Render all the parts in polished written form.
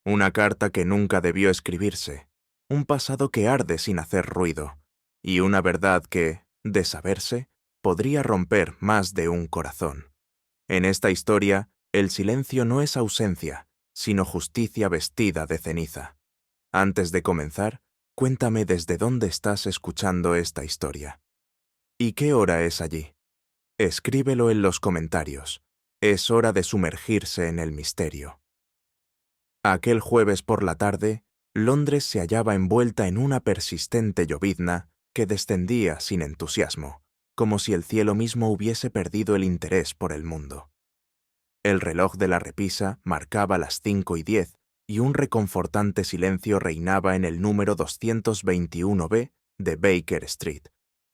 Una carta que nunca debió escribirse, un pasado que arde sin hacer ruido, y una verdad que, de saberse, podría romper más de un corazón. En esta historia, el silencio no es ausencia, sino justicia vestida de ceniza. Antes de comenzar, cuéntame desde dónde estás escuchando esta historia. ¿Y qué hora es allí? Escríbelo en los comentarios. Es hora de sumergirse en el misterio. Aquel jueves por la tarde, Londres se hallaba envuelta en una persistente llovizna que descendía sin entusiasmo, como si el cielo mismo hubiese perdido el interés por el mundo. El reloj de la repisa marcaba las 5:10 y un reconfortante silencio reinaba en el número 221B de Baker Street,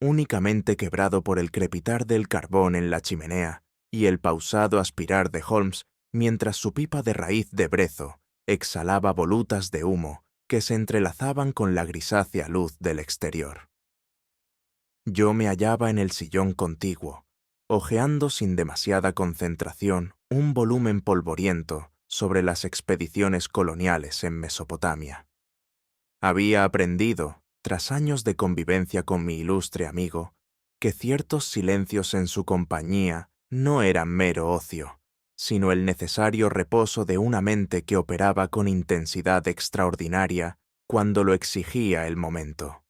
únicamente quebrado por el crepitar del carbón en la chimenea y el pausado aspirar de Holmes mientras su pipa de raíz de brezo exhalaba volutas de humo que se entrelazaban con la grisácea luz del exterior. Yo me hallaba en el sillón contiguo, hojeando sin demasiada concentración un volumen polvoriento sobre las expediciones coloniales en Mesopotamia. Había aprendido, tras años de convivencia con mi ilustre amigo, que ciertos silencios en su compañía no eran mero ocio, sino el necesario reposo de una mente que operaba con intensidad extraordinaria cuando lo exigía el momento.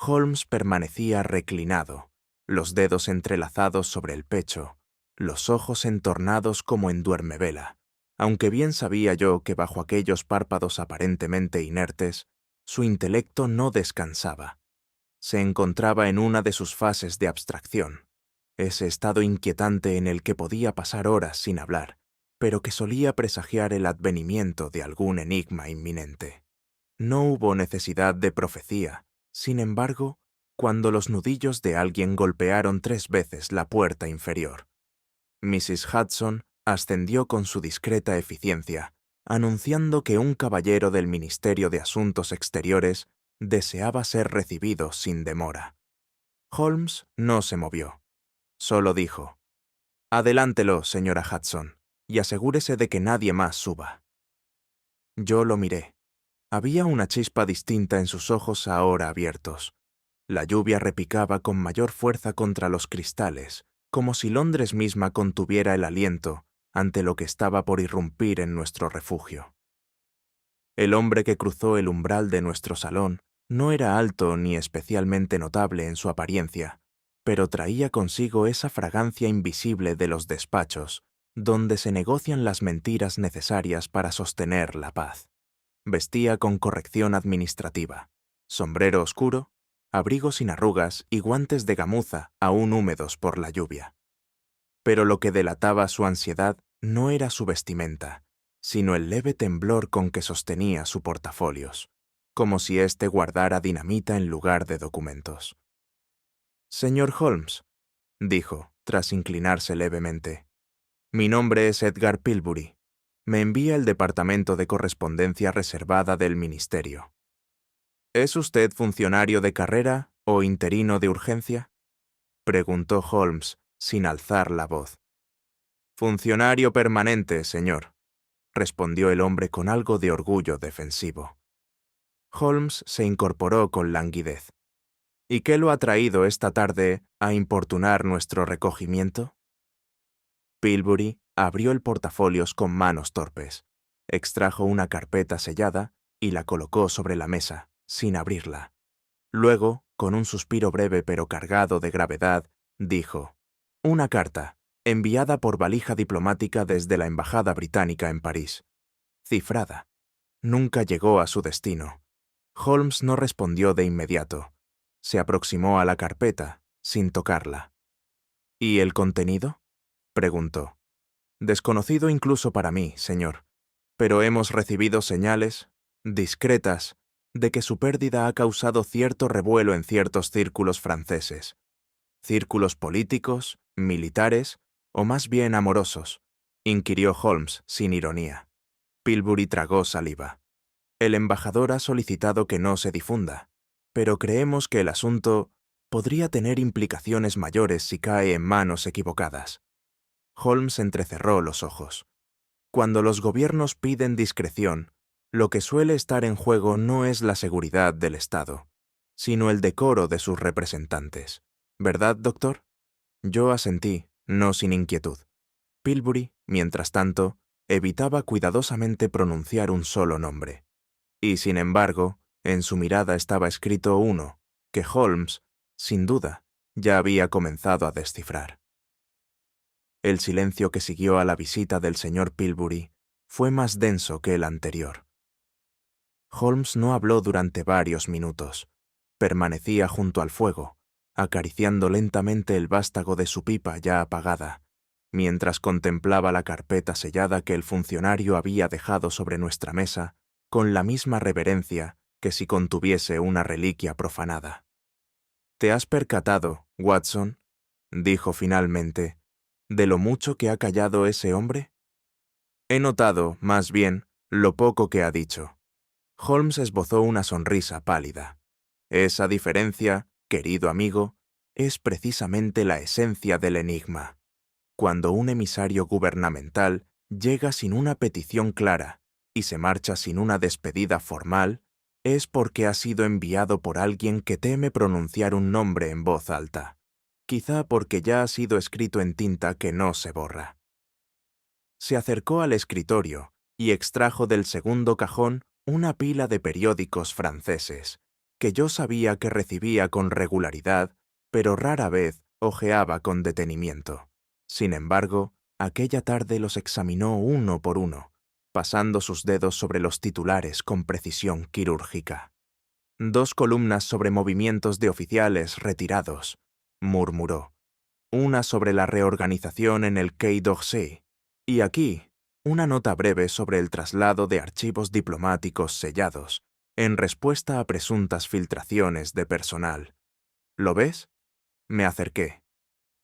Holmes permanecía reclinado, los dedos entrelazados sobre el pecho, los ojos entornados como en duermevela, aunque bien sabía yo que bajo aquellos párpados aparentemente inertes, su intelecto no descansaba. Se encontraba en una de sus fases de abstracción, ese estado inquietante en el que podía pasar horas sin hablar, pero que solía presagiar el advenimiento de algún enigma inminente. No hubo necesidad de profecía. Sin embargo, cuando los nudillos de alguien golpearon 3 veces la puerta inferior, Mrs. Hudson ascendió con su discreta eficiencia, anunciando que un caballero del Ministerio de Asuntos Exteriores deseaba ser recibido sin demora. Holmes no se movió. Solo dijo: «Adelántelo, señora Hudson, y asegúrese de que nadie más suba». Yo lo miré. Había una chispa distinta en sus ojos ahora abiertos. La lluvia repicaba con mayor fuerza contra los cristales, como si Londres misma contuviera el aliento ante lo que estaba por irrumpir en nuestro refugio. El hombre que cruzó el umbral de nuestro salón no era alto ni especialmente notable en su apariencia, pero traía consigo esa fragancia invisible de los despachos, donde se negocian las mentiras necesarias para sostener la paz. Vestía con corrección administrativa, sombrero oscuro, abrigo sin arrugas y guantes de gamuza aún húmedos por la lluvia. Pero lo que delataba su ansiedad no era su vestimenta, sino el leve temblor con que sostenía su portafolios, como si éste guardara dinamita en lugar de documentos. «Señor Holmes», dijo, tras inclinarse levemente, «mi nombre es Edgar Pilbury. Me envía el Departamento de Correspondencia Reservada del Ministerio». «¿Es usted funcionario de carrera o interino de urgencia?», preguntó Holmes, sin alzar la voz. «Funcionario permanente, señor», respondió el hombre con algo de orgullo defensivo. Holmes se incorporó con languidez. «¿Y qué lo ha traído esta tarde a importunar nuestro recogimiento?». Pilbury abrió el portafolios con manos torpes, extrajo una carpeta sellada y la colocó sobre la mesa, sin abrirla. Luego, con un suspiro breve pero cargado de gravedad, dijo: «Una carta, enviada por valija diplomática desde la Embajada Británica en París. Cifrada. Nunca llegó a su destino». Holmes no respondió de inmediato. Se aproximó a la carpeta, sin tocarla. «¿Y el contenido?», preguntó. «Desconocido incluso para mí, señor, pero hemos recibido señales, discretas, de que su pérdida ha causado cierto revuelo en ciertos círculos franceses. ¿Círculos políticos, militares o más bien amorosos?», inquirió Holmes sin ironía. Pilbury tragó saliva. «El embajador ha solicitado que no se difunda, pero creemos que el asunto podría tener implicaciones mayores si cae en manos equivocadas». Holmes entrecerró los ojos. «Cuando los gobiernos piden discreción, Lo que suele estar en juego no es la seguridad del Estado, sino el decoro de sus representantes. ¿Verdad, doctor? Yo asentí, no sin inquietud. Pilbury, mientras tanto, evitaba cuidadosamente pronunciar un solo nombre. Y, sin embargo, en su mirada estaba escrito uno que Holmes, sin duda, ya había comenzado a descifrar. El silencio que siguió a la visita del señor Pilbury fue más denso que el anterior. Holmes no habló durante varios minutos. Permanecía junto al fuego, acariciando lentamente el vástago de su pipa ya apagada, mientras contemplaba la carpeta sellada que el funcionario había dejado sobre nuestra mesa con la misma reverencia que si contuviese una reliquia profanada. «¿Te has percatado, Watson?», dijo finalmente, «de lo mucho que ha callado ese hombre?» «He notado, más bien, lo poco que ha dicho». Holmes esbozó una sonrisa pálida. «Esa diferencia, querido amigo, es precisamente la esencia del enigma. Cuando un emisario gubernamental llega sin una petición clara y se marcha sin una despedida formal, es porque ha sido enviado por alguien que teme pronunciar un nombre en voz alta, quizá porque ya ha sido escrito en tinta que no se borra». Se acercó al escritorio y extrajo del segundo cajón una pila de periódicos franceses, que yo sabía que recibía con regularidad, pero rara vez hojeaba con detenimiento. Sin embargo, aquella tarde los examinó uno por uno, pasando sus dedos sobre los titulares con precisión quirúrgica. «2 columnas sobre movimientos de oficiales retirados», murmuró. «Una sobre la reorganización en el Quai d'Orsay. Y aquí, una nota breve sobre el traslado de archivos diplomáticos sellados, en respuesta a presuntas filtraciones de personal. ¿Lo ves?». Me acerqué.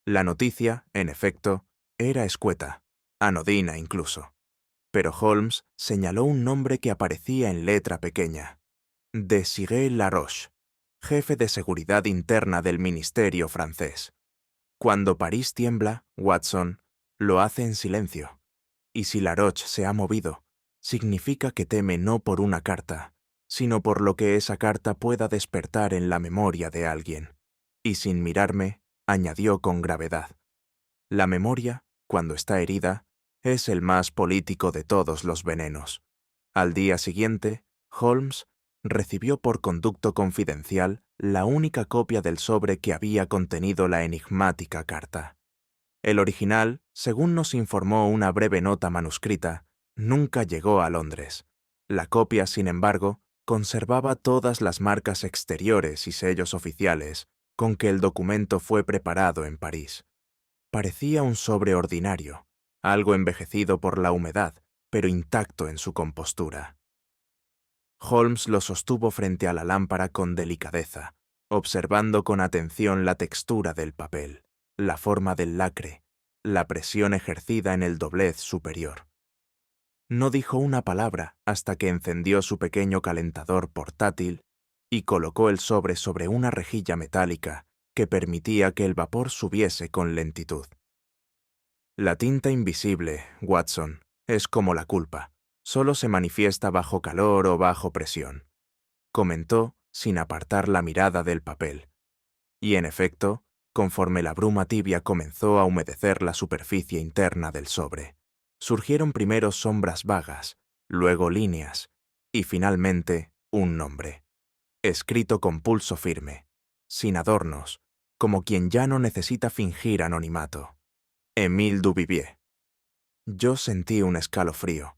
La noticia, en efecto, era escueta, anodina incluso. Pero Holmes señaló un nombre que aparecía en letra pequeña: Désiré Laroche, jefe de seguridad interna del ministerio francés. Cuando París tiembla, Watson, lo hace en silencio. Y si Laroche se ha movido, significa que teme no por una carta, sino por lo que esa carta pueda despertar en la memoria de alguien. Y sin mirarme, añadió con gravedad: «La memoria, cuando está herida, es el más político de todos los venenos». Al día siguiente, Holmes recibió por conducto confidencial la única copia del sobre que había contenido la enigmática carta. El original, según nos informó una breve nota manuscrita, nunca llegó a Londres. La copia, sin embargo, conservaba todas las marcas exteriores y sellos oficiales con que el documento fue preparado en París. Parecía un sobre ordinario, algo envejecido por la humedad, pero intacto en su compostura. Holmes lo sostuvo frente a la lámpara con delicadeza, observando con atención la textura del papel, la forma del lacre, la presión ejercida en el doblez superior. No dijo una palabra hasta que encendió su pequeño calentador portátil y colocó el sobre una rejilla metálica que permitía que el vapor subiese con lentitud. «La tinta invisible, Watson, es como la culpa. Solo se manifiesta bajo calor o bajo presión», comentó sin apartar la mirada del papel. Y en efecto, conforme la bruma tibia comenzó a humedecer la superficie interna del sobre, surgieron primero sombras vagas, luego líneas, y finalmente un nombre, escrito con pulso firme, sin adornos, como quien ya no necesita fingir anonimato: Émile Duvivier. Yo sentí un escalofrío.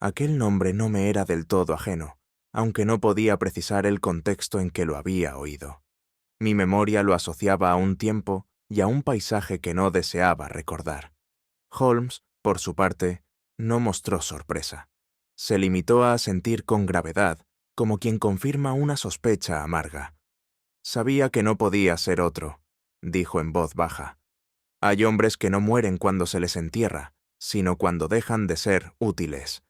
Aquel nombre no me era del todo ajeno, aunque no podía precisar el contexto en que lo había oído. Mi memoria lo asociaba a un tiempo y a un paisaje que no deseaba recordar. Holmes, por su parte, no mostró sorpresa. Se limitó a asentir con gravedad, como quien confirma una sospecha amarga. «Sabía que no podía ser otro», dijo en voz baja. «Hay hombres que no mueren cuando se les entierra, sino cuando dejan de ser útiles.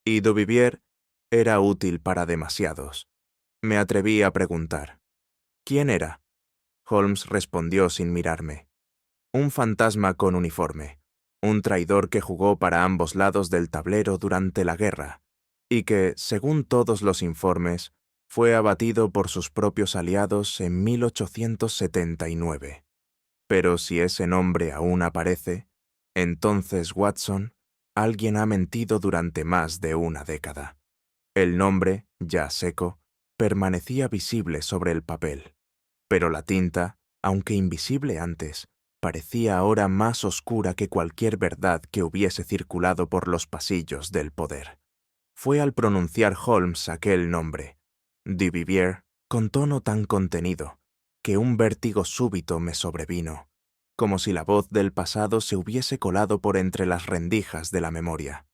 Y Duvivier era útil para demasiados». Me atreví a preguntar: «¿Quién era?». Holmes respondió sin mirarme: «Un fantasma con uniforme, un traidor que jugó para ambos lados del tablero durante la guerra, y que, según todos los informes, fue abatido por sus propios aliados en 1879. Pero si ese nombre aún aparece, entonces, Watson, alguien ha mentido durante más de una década. El nombre, ya seco, permanecía visible sobre el papel, pero la tinta, aunque invisible antes, parecía ahora más oscura que cualquier verdad que hubiese circulado por los pasillos del poder. Fue al pronunciar Holmes aquel nombre, Duvivier, con tono tan contenido, que un vértigo súbito me sobrevino, como si la voz del pasado se hubiese colado por entre las rendijas de la memoria.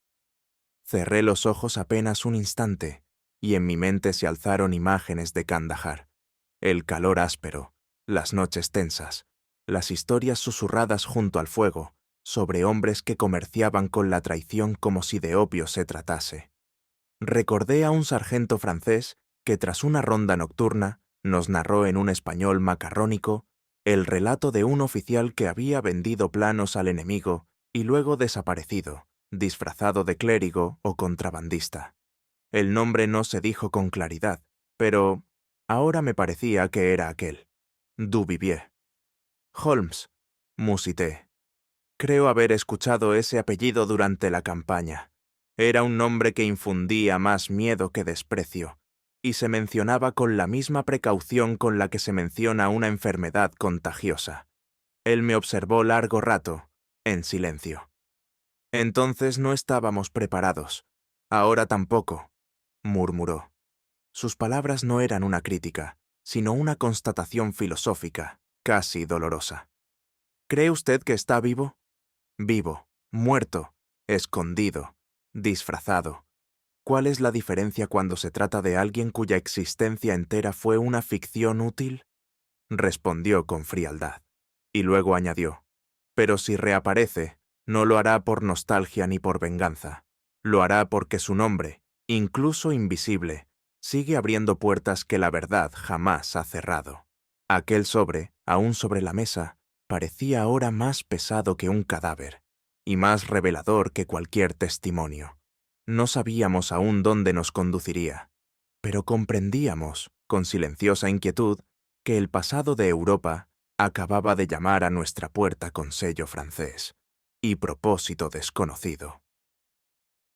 Cerré los ojos apenas un instante, y en mi mente se alzaron imágenes de Kandahar, el calor áspero, las noches tensas, las historias susurradas junto al fuego, sobre hombres que comerciaban con la traición como si de opio se tratase. Recordé a un sargento francés que tras una ronda nocturna nos narró en un español macarrónico el relato de un oficial que había vendido planos al enemigo y luego desaparecido, disfrazado de clérigo o contrabandista. El nombre no se dijo con claridad, pero ahora me parecía que era aquel, Duvivier. Holmes, musité. Creo haber escuchado ese apellido durante la campaña. Era un nombre que infundía más miedo que desprecio, y se mencionaba con la misma precaución con la que se menciona una enfermedad contagiosa. Él me observó largo rato, en silencio. Entonces no estábamos preparados. Ahora tampoco, murmuró. Sus palabras no eran una crítica, sino una constatación filosófica, casi dolorosa. ¿Cree usted que está vivo? Vivo, muerto, escondido, disfrazado. ¿Cuál es la diferencia cuando se trata de alguien cuya existencia entera fue una ficción útil? Respondió con frialdad. Y luego añadió, pero si reaparece, no lo hará por nostalgia ni por venganza. Lo hará porque su nombre, incluso invisible, sigue abriendo puertas que la verdad jamás ha cerrado. Aquel sobre, aún sobre la mesa, parecía ahora más pesado que un cadáver, y más revelador que cualquier testimonio. No sabíamos aún dónde nos conduciría, pero comprendíamos, con silenciosa inquietud, que el pasado de Europa acababa de llamar a nuestra puerta con sello francés y propósito desconocido.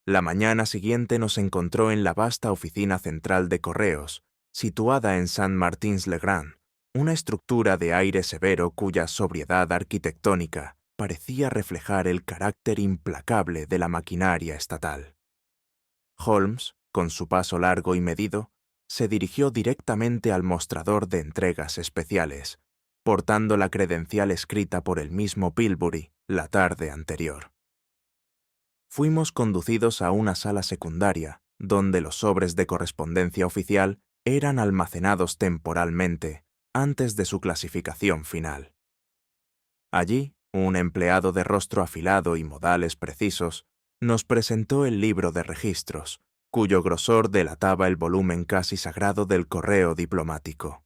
La mañana siguiente nos encontró en la vasta oficina central de correos, situada en Saint-Martin-le-Grand, una estructura de aire severo cuya sobriedad arquitectónica parecía reflejar el carácter implacable de la maquinaria estatal. Holmes, con su paso largo y medido, se dirigió directamente al mostrador de entregas especiales, portando la credencial escrita por el mismo Pilbury la tarde anterior. Fuimos conducidos a una sala secundaria, donde los sobres de correspondencia oficial eran almacenados temporalmente antes de su clasificación final. Allí, un empleado de rostro afilado y modales precisos nos presentó el libro de registros, cuyo grosor delataba el volumen casi sagrado del correo diplomático.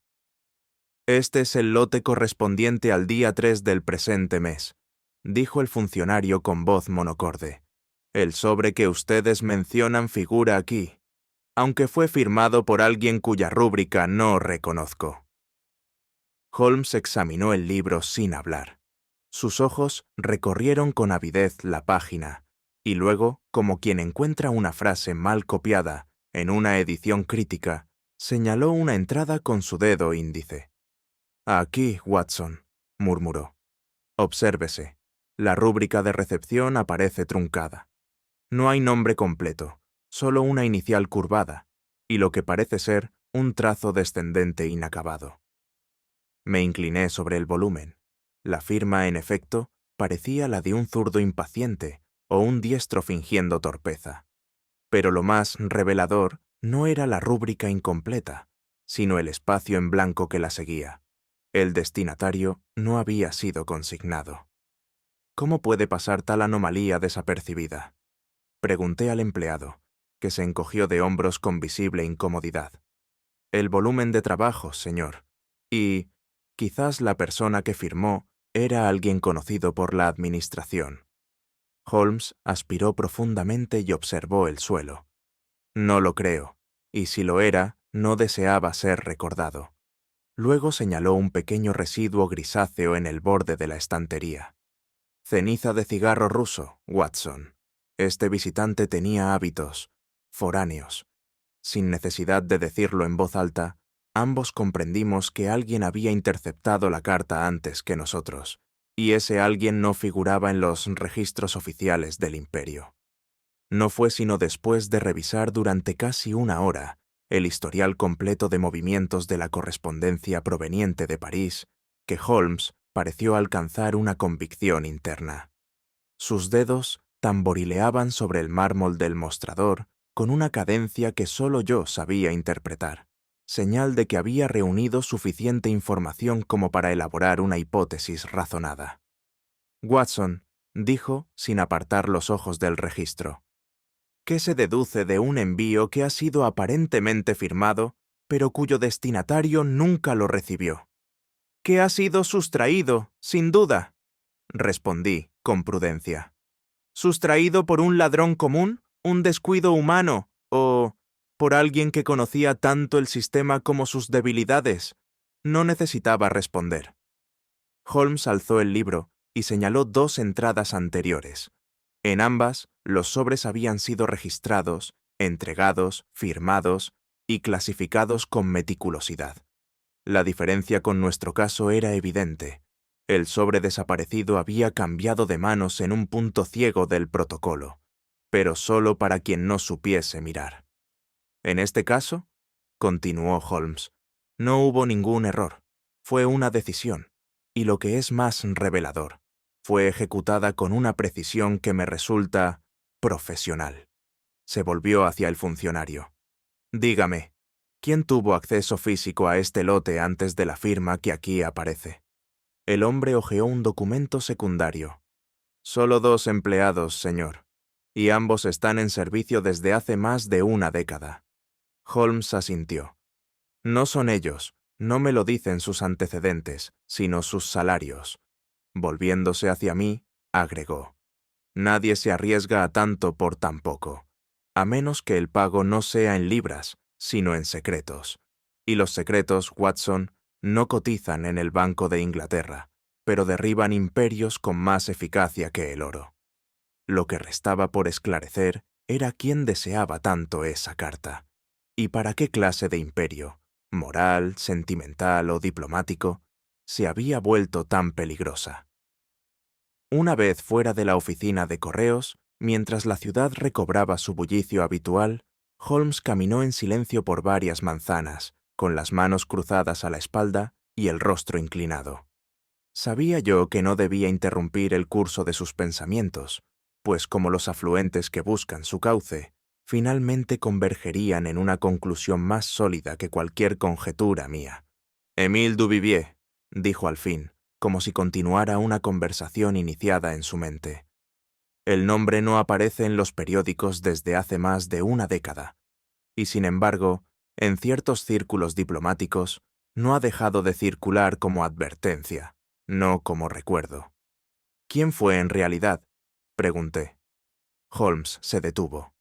Este es el lote correspondiente al día 3 del presente mes, dijo el funcionario con voz monocorde. El sobre que ustedes mencionan figura aquí, aunque fue firmado por alguien cuya rúbrica no reconozco. Holmes examinó el libro sin hablar. Sus ojos recorrieron con avidez la página, y luego, como quien encuentra una frase mal copiada en una edición crítica, señaló una entrada con su dedo índice. Aquí, Watson, murmuró. Obsérvese. La rúbrica de recepción aparece truncada. No hay nombre completo, solo una inicial curvada, y lo que parece ser un trazo descendente inacabado. Me incliné sobre el volumen. La firma, en efecto, parecía la de un zurdo impaciente o un diestro fingiendo torpeza. Pero lo más revelador no era la rúbrica incompleta, sino el espacio en blanco que la seguía. El destinatario no había sido consignado. ¿Cómo puede pasar tal anomalía desapercibida? Pregunté al empleado, que se encogió de hombros con visible incomodidad. El volumen de trabajo, señor. Y quizás la persona que firmó era alguien conocido por la administración. Holmes aspiró profundamente y observó el suelo. No lo creo, y si lo era, no deseaba ser recordado. Luego señaló un pequeño residuo grisáceo en el borde de la estantería. Ceniza de cigarro ruso, Watson. Este visitante tenía hábitos foráneos. Sin necesidad de decirlo en voz alta, ambos comprendimos que alguien había interceptado la carta antes que nosotros, y ese alguien no figuraba en los registros oficiales del imperio. No fue sino después de revisar durante casi una hora el historial completo de movimientos de la correspondencia proveniente de París que Holmes pareció alcanzar una convicción interna. Sus dedos tamborileaban sobre el mármol del mostrador con una cadencia que solo yo sabía interpretar, señal de que había reunido suficiente información como para elaborar una hipótesis razonada. Watson, dijo sin apartar los ojos del registro, ¿qué se deduce de un envío que ha sido aparentemente firmado, pero cuyo destinatario nunca lo recibió? Que ha sido sustraído, sin duda, respondí con prudencia. ¿Sustraído por un ladrón común, un descuido humano o por alguien que conocía tanto el sistema como sus debilidades? No necesitaba responder. Holmes alzó el libro y señaló 2 entradas anteriores. En ambas, los sobres habían sido registrados, entregados, firmados y clasificados con meticulosidad. La diferencia con nuestro caso era evidente. El sobre desaparecido había cambiado de manos en un punto ciego del protocolo, pero solo para quien no supiese mirar. En este caso, continuó Holmes, no hubo ningún error. Fue una decisión, y lo que es más revelador, fue ejecutada con una precisión que me resulta profesional. Se volvió hacia el funcionario. Dígame, ¿quién tuvo acceso físico a este lote antes de la firma que aquí aparece? El hombre hojeó un documento secundario. Solo 2 empleados, señor, y ambos están en servicio desde hace más de una década. Holmes asintió. No son ellos, no me lo dicen sus antecedentes, sino sus salarios. Volviéndose hacia mí, agregó. Nadie se arriesga a tanto por tan poco, a menos que el pago no sea en libras, sino en secretos. Y los secretos, Watson, no cotizan en el Banco de Inglaterra, pero derriban imperios con más eficacia que el oro. Lo que restaba por esclarecer era quién deseaba tanto esa carta, y para qué clase de imperio, moral, sentimental o diplomático, se había vuelto tan peligrosa. Una vez fuera de la oficina de correos, mientras la ciudad recobraba su bullicio habitual, Holmes caminó en silencio por varias manzanas, con las manos cruzadas a la espalda y el rostro inclinado. Sabía yo que no debía interrumpir el curso de sus pensamientos, pues como los afluentes que buscan su cauce, finalmente convergerían en una conclusión más sólida que cualquier conjetura mía. Émile Duvivier, dijo al fin, como si continuara una conversación iniciada en su mente. El nombre no aparece en los periódicos desde hace más de una década, y sin embargo, en ciertos círculos diplomáticos, no ha dejado de circular como advertencia, no como recuerdo. ¿Quién fue en realidad?, pregunté. Holmes se detuvo.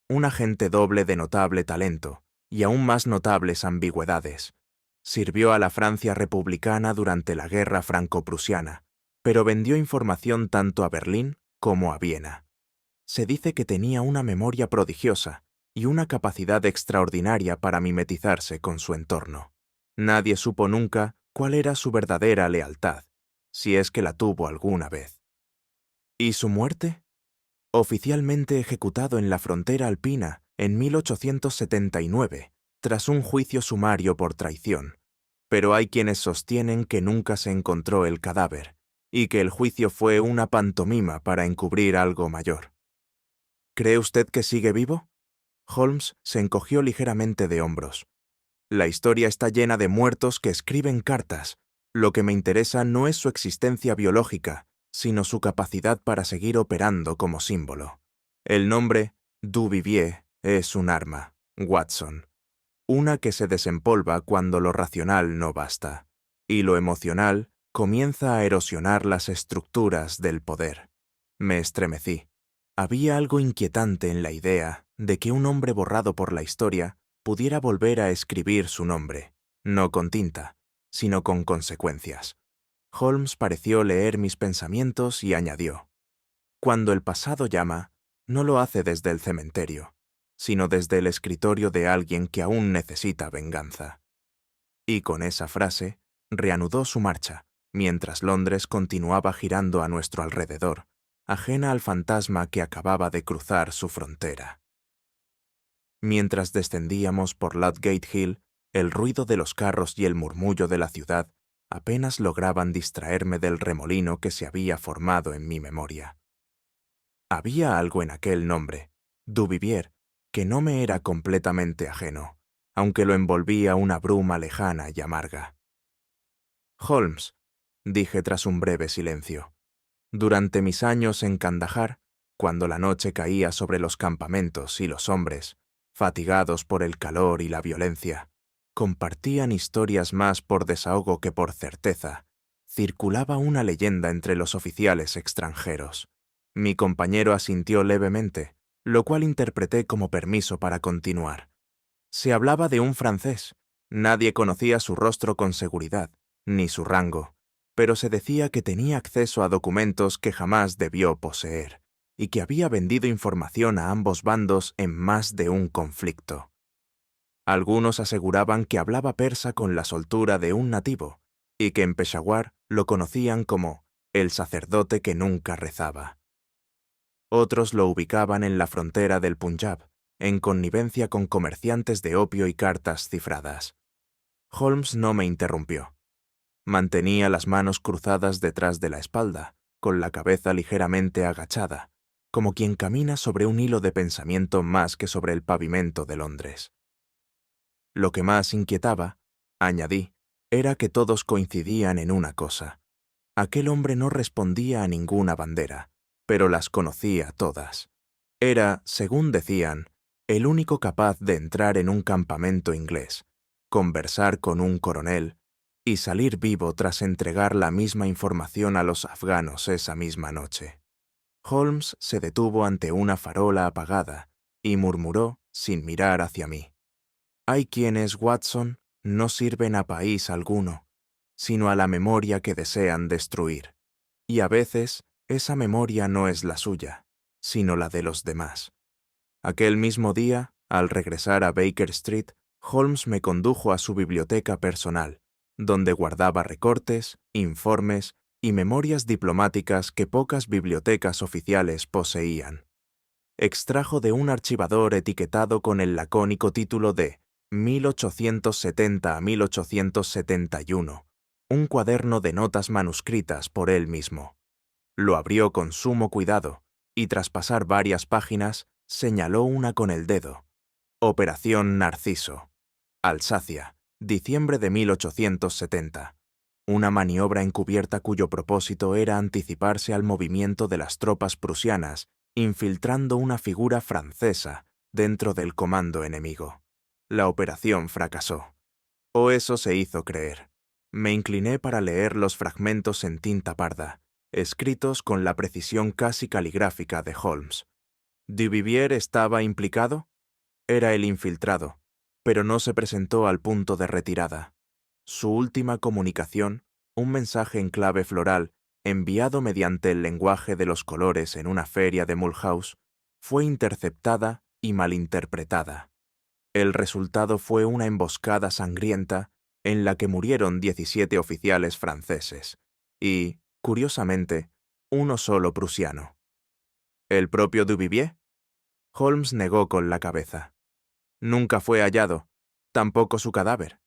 Un agente doble de notable talento y aún más notables ambigüedades. Sirvió a la Francia republicana durante la Guerra Franco-Prusiana, pero vendió información tanto a Berlín como a Viena. Se dice que tenía una memoria prodigiosa y una capacidad extraordinaria para mimetizarse con su entorno. Nadie supo nunca cuál era su verdadera lealtad, si es que la tuvo alguna vez. ¿Y su muerte? Oficialmente ejecutado en la frontera alpina en 1879, tras un juicio sumario por traición. Pero hay quienes sostienen que nunca se encontró el cadáver y que el juicio fue una pantomima para encubrir algo mayor. ¿Cree usted que sigue vivo? Holmes se encogió ligeramente de hombros. La historia está llena de muertos que escriben cartas. Lo que me interesa no es su existencia biológica, sino su capacidad para seguir operando como símbolo. El nombre Duvivier es un arma, Watson. Una que se desempolva cuando lo racional no basta, y lo emocional comienza a erosionar las estructuras del poder. Me estremecí. Había algo inquietante en la idea de que un hombre borrado por la historia pudiera volver a escribir su nombre, no con tinta, sino con consecuencias. Holmes pareció leer mis pensamientos y añadió: «Cuando el pasado llama, no lo hace desde el cementerio, sino desde el escritorio de alguien que aún necesita venganza». Y con esa frase reanudó su marcha, mientras Londres continuaba girando a nuestro alrededor, ajena al fantasma que acababa de cruzar su frontera. Mientras descendíamos por Ludgate Hill, el ruido de los carros y el murmullo de la ciudad apenas lograban distraerme del remolino que se había formado en mi memoria. Había algo en aquel nombre, Duvivier, que no me era completamente ajeno, aunque lo envolvía una bruma lejana y amarga. «Holmes», dije tras un breve silencio, «durante mis años en Kandahar, cuando la noche caía sobre los campamentos y los hombres, fatigados por el calor y la violencia, compartían historias más por desahogo que por certeza, circulaba una leyenda entre los oficiales extranjeros». Mi compañero asintió levemente, lo cual interpreté como permiso para continuar. Se hablaba de un francés. Nadie conocía su rostro con seguridad, ni su rango, pero se decía que tenía acceso a documentos que jamás debió poseer, y que había vendido información a ambos bandos en más de un conflicto. Algunos aseguraban que hablaba persa con la soltura de un nativo, y que en Peshawar lo conocían como el sacerdote que nunca rezaba. Otros lo ubicaban en la frontera del Punjab, en connivencia con comerciantes de opio y cartas cifradas. Holmes no me interrumpió. Mantenía las manos cruzadas detrás de la espalda, con la cabeza ligeramente agachada, como quien camina sobre un hilo de pensamiento más que sobre el pavimento de Londres. Lo que más inquietaba, añadí, era que todos coincidían en una cosa. Aquel hombre no respondía a ninguna bandera, pero las conocía todas. Era, según decían, el único capaz de entrar en un campamento inglés, conversar con un coronel y salir vivo tras entregar la misma información a los afganos esa misma noche. Holmes se detuvo ante una farola apagada y murmuró sin mirar hacia mí: «Hay quienes, Watson, no sirven a país alguno, sino a la memoria que desean destruir. Y a veces esa memoria no es la suya, sino la de los demás». Aquel mismo día, al regresar a Baker Street, Holmes me condujo a su biblioteca personal, donde guardaba recortes, informes y memorias diplomáticas que pocas bibliotecas oficiales poseían. Extrajo de un archivador etiquetado con el lacónico título de 1870 a 1871, un cuaderno de notas manuscritas por él mismo. Lo abrió con sumo cuidado y, tras pasar varias páginas, señaló una con el dedo: «Operación Narciso, Alsacia, diciembre de 1870». Una maniobra encubierta cuyo propósito era anticiparse al movimiento de las tropas prusianas, infiltrando una figura francesa dentro del comando enemigo. La operación fracasó. O eso se hizo creer. Me incliné para leer los fragmentos en tinta parda, escritos con la precisión casi caligráfica de Holmes. ¿Duvivier estaba implicado? Era el infiltrado, pero no se presentó al punto de retirada. Su última comunicación, un mensaje en clave floral, enviado mediante el lenguaje de los colores en una feria de Mulhouse, fue interceptada y malinterpretada. El resultado fue una emboscada sangrienta en la que murieron 17 oficiales franceses y, curiosamente, uno solo prusiano. ¿El propio Duvivier? Holmes negó con la cabeza. Nunca fue hallado, tampoco su cadáver.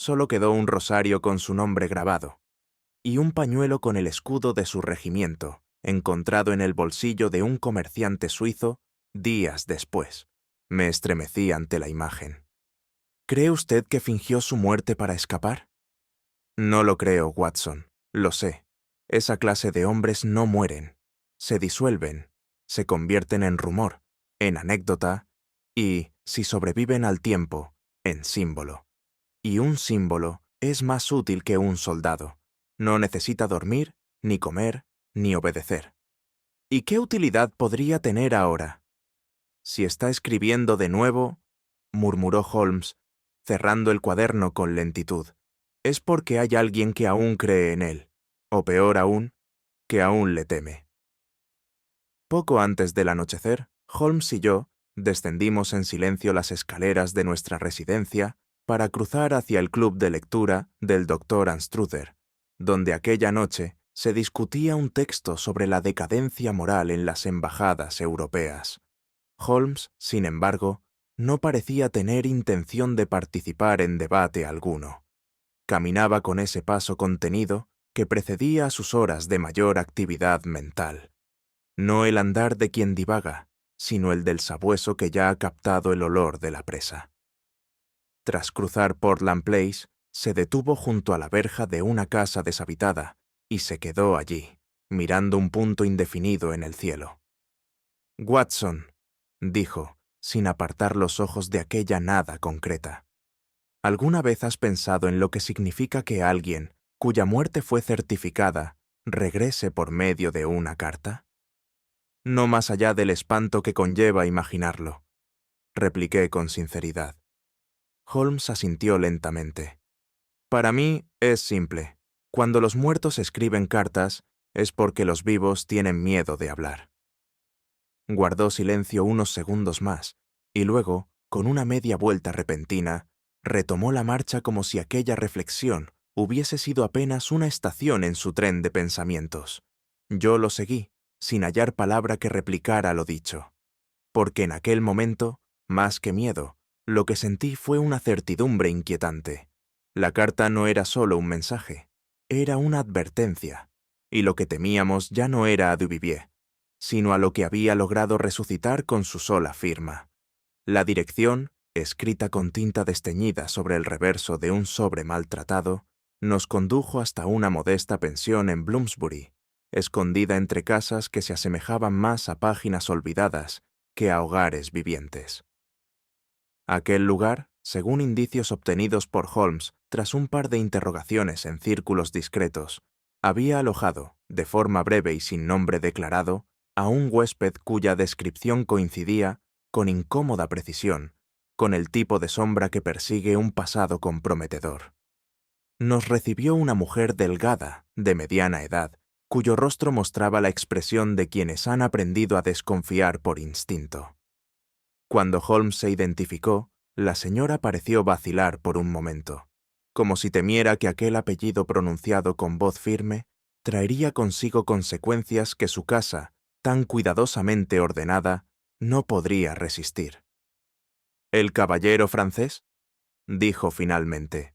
Solo quedó un rosario con su nombre grabado y un pañuelo con el escudo de su regimiento, encontrado en el bolsillo de un comerciante suizo días después. Me estremecí ante la imagen. ¿Cree usted que fingió su muerte para escapar? No lo creo, Watson, lo sé. Esa clase de hombres no mueren. Se disuelven, se convierten en rumor, en anécdota y, si sobreviven al tiempo, en símbolo. Y un símbolo es más útil que un soldado. No necesita dormir, ni comer, ni obedecer. ¿Y qué utilidad podría tener ahora? Si está escribiendo de nuevo, murmuró Holmes, cerrando el cuaderno con lentitud, es porque hay alguien que aún cree en él, o peor aún, que aún le teme. Poco antes del anochecer, Holmes y yo descendimos en silencio las escaleras de nuestra residencia para cruzar hacia el club de lectura del Dr. Anstruther, donde aquella noche se discutía un texto sobre la decadencia moral en las embajadas europeas. Holmes, sin embargo, no parecía tener intención de participar en debate alguno. Caminaba con ese paso contenido que precedía a sus horas de mayor actividad mental. No el andar de quien divaga, sino el del sabueso que ya ha captado el olor de la presa. Tras cruzar Portland Place, se detuvo junto a la verja de una casa deshabitada y se quedó allí, mirando un punto indefinido en el cielo. «Watson», dijo, sin apartar los ojos de aquella nada concreta. ¿Alguna vez has pensado en lo que significa que alguien, cuya muerte fue certificada, regrese por medio de una carta? No más allá del espanto que conlleva imaginarlo, repliqué con sinceridad. Holmes asintió lentamente. Para mí es simple. Cuando los muertos escriben cartas, es porque los vivos tienen miedo de hablar. Guardó silencio unos segundos más, y luego, con una media vuelta repentina, retomó la marcha como si aquella reflexión hubiese sido apenas una estación en su tren de pensamientos. Yo lo seguí, sin hallar palabra que replicara lo dicho, porque en aquel momento, más que miedo, lo que sentí fue una certidumbre inquietante. La carta no era solo un mensaje, era una advertencia, y lo que temíamos ya no era a Duvivier, sino a lo que había logrado resucitar con su sola firma. La dirección, escrita con tinta desteñida sobre el reverso de un sobre maltratado, nos condujo hasta una modesta pensión en Bloomsbury, escondida entre casas que se asemejaban más a páginas olvidadas que a hogares vivientes. Aquel lugar, según indicios obtenidos por Holmes tras un par de interrogaciones en círculos discretos, había alojado, de forma breve y sin nombre declarado, a un huésped cuya descripción coincidía, con incómoda precisión, con el tipo de sombra que persigue un pasado comprometedor. Nos recibió una mujer delgada, de mediana edad, cuyo rostro mostraba la expresión de quienes han aprendido a desconfiar por instinto. Cuando Holmes se identificó, la señora pareció vacilar por un momento, como si temiera que aquel apellido pronunciado con voz firme traería consigo consecuencias que su casa, tan cuidadosamente ordenada, no podría resistir. «¿El caballero francés?», dijo finalmente.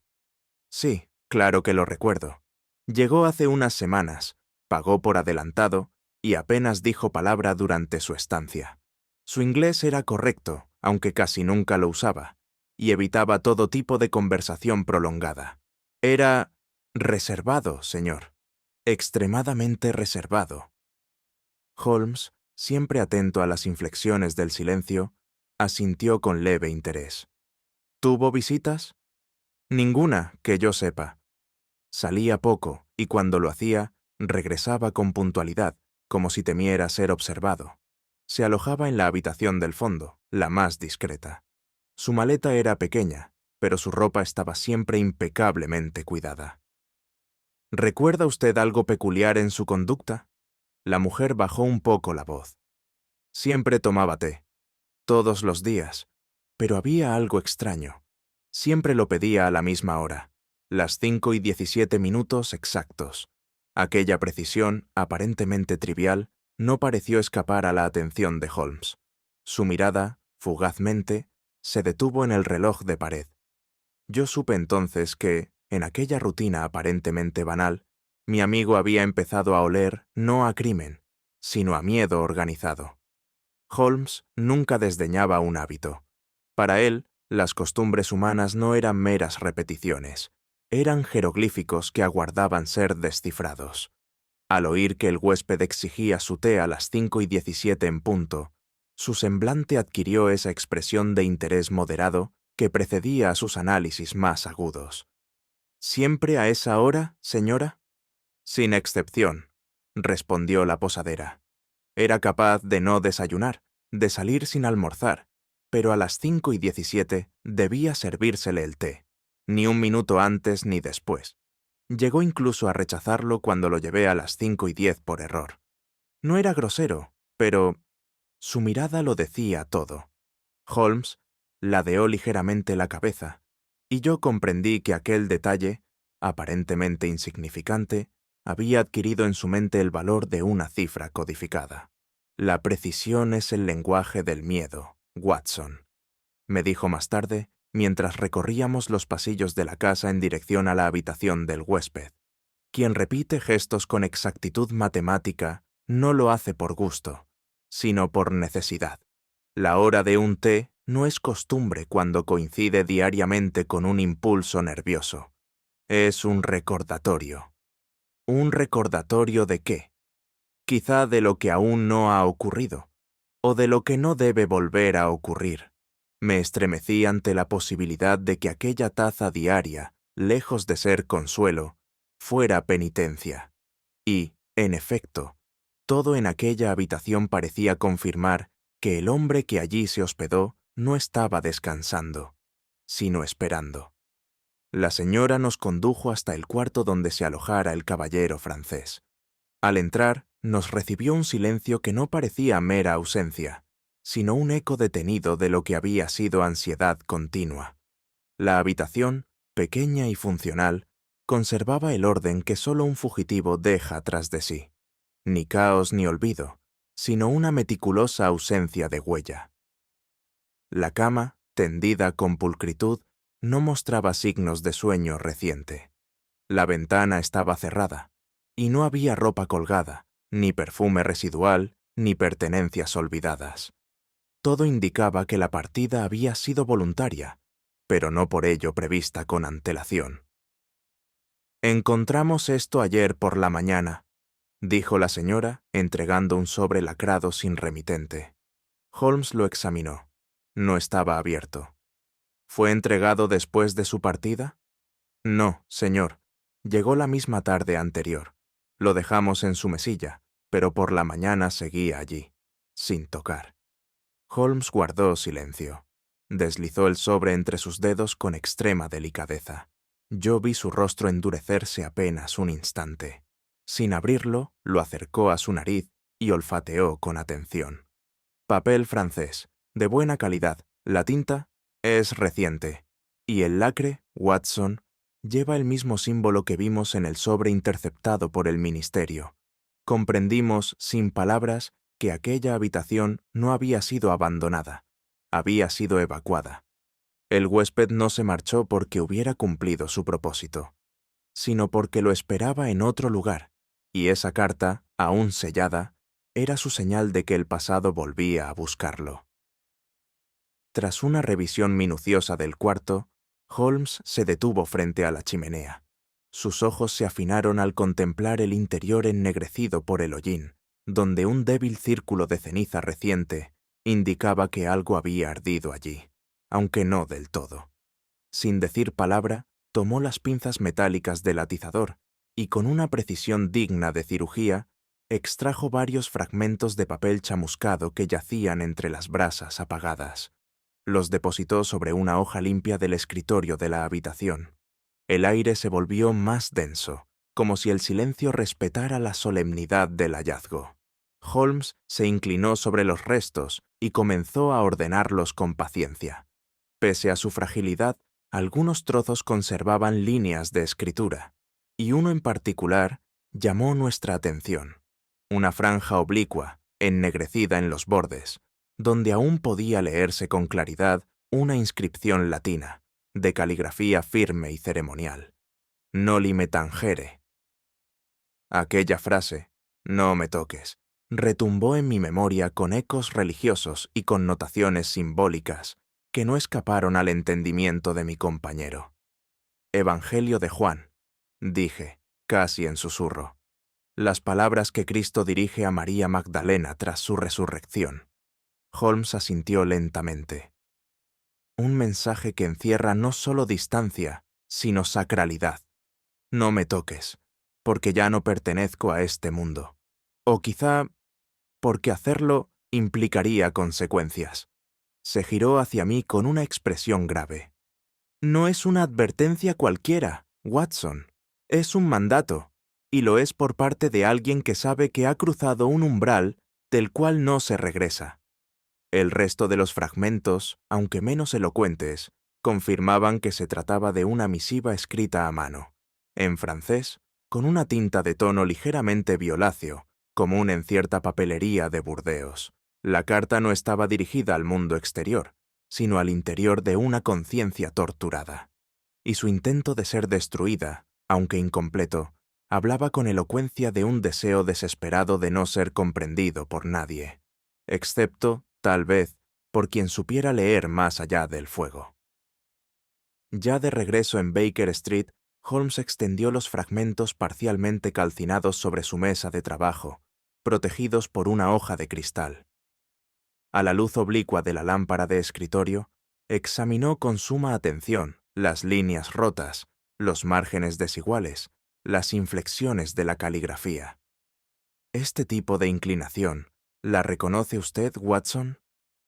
«Sí, claro que lo recuerdo. Llegó hace unas semanas, pagó por adelantado y apenas dijo palabra durante su estancia. Su inglés era correcto, aunque casi nunca lo usaba, y evitaba todo tipo de conversación prolongada. Era reservado, señor, extremadamente reservado». Holmes, siempre atento a las inflexiones del silencio, asintió con leve interés. «¿Tuvo visitas?» «Ninguna, que yo sepa. Salía poco, y cuando lo hacía, regresaba con puntualidad, como si temiera ser observado. Se alojaba en la habitación del fondo, la más discreta. Su maleta era pequeña, pero su ropa estaba siempre impecablemente cuidada». «¿Recuerda usted algo peculiar en su conducta?» La mujer bajó un poco la voz. «Siempre tomaba té, todos los días, pero había algo extraño. Siempre lo pedía a la misma hora, las 5:17 exactos. Aquella precisión, aparentemente trivial, no pareció escapar a la atención de Holmes. Su mirada, fugazmente, se detuvo en el reloj de pared. Yo supe entonces que, en aquella rutina aparentemente banal, mi amigo había empezado a oler no a crimen, sino a miedo organizado. Holmes nunca desdeñaba un hábito. Para él, las costumbres humanas no eran meras repeticiones, eran jeroglíficos que aguardaban ser descifrados. Al oír que el huésped exigía su té a las 5:17 en punto, su semblante adquirió esa expresión de interés moderado que precedía a sus análisis más agudos. «¿Siempre a esa hora, señora?» «Sin excepción», respondió la posadera. «Era capaz de no desayunar, de salir sin almorzar, pero a las 5:17 debía servírsele el té, ni un minuto antes ni después. Llegó incluso a rechazarlo cuando lo llevé a las 5:10 por error. No era grosero, pero su mirada lo decía todo. Holmes ladeó ligeramente la cabeza, y yo comprendí que aquel detalle, aparentemente insignificante, había adquirido en su mente el valor de una cifra codificada. La precisión es el lenguaje del miedo, Watson, me dijo más tarde, mientras recorríamos los pasillos de la casa en dirección a la habitación del huésped. Quien repite gestos con exactitud matemática no lo hace por gusto, sino por necesidad. La hora de un té no es costumbre cuando coincide diariamente con un impulso nervioso. Es un recordatorio. ¿Un recordatorio de qué? Quizá de lo que aún no ha ocurrido, o de lo que no debe volver a ocurrir. Me estremecí ante la posibilidad de que aquella taza diaria, lejos de ser consuelo, fuera penitencia. Y, en efecto, todo en aquella habitación parecía confirmar que el hombre que allí se hospedó no estaba descansando, sino esperando. La señora nos condujo hasta el cuarto donde se alojara el caballero francés. Al entrar, nos recibió un silencio que no parecía mera ausencia, sino un eco detenido de lo que había sido ansiedad continua. La habitación, pequeña y funcional, conservaba el orden que solo un fugitivo deja tras de sí. Ni caos ni olvido, sino una meticulosa ausencia de huella. La cama, tendida con pulcritud, no mostraba signos de sueño reciente. La ventana estaba cerrada, y no había ropa colgada, ni perfume residual, ni pertenencias olvidadas. Todo indicaba que la partida había sido voluntaria, pero no por ello prevista con antelación. «Encontramos esto ayer por la mañana», dijo la señora, entregando un sobre lacrado sin remitente. Holmes lo examinó. No estaba abierto. ¿Fue entregado después de su partida? No, señor. Llegó la misma tarde anterior. Lo dejamos en su mesilla, pero por la mañana seguía allí, sin tocar. Holmes guardó silencio. Deslizó el sobre entre sus dedos con extrema delicadeza. Yo vi su rostro endurecerse apenas un instante. Sin abrirlo, lo acercó a su nariz y olfateó con atención. Papel francés, de buena calidad. La tinta es reciente. Y el lacre, Watson, lleva el mismo símbolo que vimos en el sobre interceptado por el ministerio. Comprendimos, sin palabras, que aquella habitación no había sido abandonada, había sido evacuada. El huésped no se marchó porque hubiera cumplido su propósito, sino porque lo esperaba en otro lugar, y esa carta, aún sellada, era su señal de que el pasado volvía a buscarlo. Tras una revisión minuciosa del cuarto, Holmes se detuvo frente a la chimenea. Sus ojos se afinaron al contemplar el interior ennegrecido por el hollín, donde un débil círculo de ceniza reciente indicaba que algo había ardido allí, aunque no del todo. Sin decir palabra, tomó las pinzas metálicas del atizador y con una precisión digna de cirugía, extrajo varios fragmentos de papel chamuscado que yacían entre las brasas apagadas. Los depositó sobre una hoja limpia del escritorio de la habitación. El aire se volvió más denso, como si el silencio respetara la solemnidad del hallazgo. Holmes se inclinó sobre los restos y comenzó a ordenarlos con paciencia. Pese a su fragilidad, algunos trozos conservaban líneas de escritura, y uno en particular llamó nuestra atención. Una franja oblicua, ennegrecida en los bordes, donde aún podía leerse con claridad una inscripción latina, de caligrafía firme y ceremonial. Noli me tangere. Aquella frase, no me toques, retumbó en mi memoria con ecos religiosos y connotaciones simbólicas que no escaparon al entendimiento de mi compañero. Evangelio de Juan, dije, casi en susurro. Las palabras que Cristo dirige a María Magdalena tras su resurrección. Holmes asintió lentamente. Un mensaje que encierra no solo distancia, sino sacralidad. No me toques, porque ya no pertenezco a este mundo. O quizá porque hacerlo implicaría consecuencias. Se giró hacia mí con una expresión grave. No es una advertencia cualquiera, Watson. Es un mandato, y lo es por parte de alguien que sabe que ha cruzado un umbral del cual no se regresa. El resto de los fragmentos, aunque menos elocuentes, confirmaban que se trataba de una misiva escrita a mano, en francés, con una tinta de tono ligeramente violáceo, común en cierta papelería de Burdeos. La carta no estaba dirigida al mundo exterior, sino al interior de una conciencia torturada. Y su intento de ser destruida, aunque incompleto, hablaba con elocuencia de un deseo desesperado de no ser comprendido por nadie, excepto, tal vez, por quien supiera leer más allá del fuego. Ya de regreso en Baker Street, Holmes extendió los fragmentos parcialmente calcinados sobre su mesa de trabajo, protegidos por una hoja de cristal. A la luz oblicua de la lámpara de escritorio, examinó con suma atención las líneas rotas, los márgenes desiguales, las inflexiones de la caligrafía. Este tipo de inclinación, ¿la reconoce usted, Watson?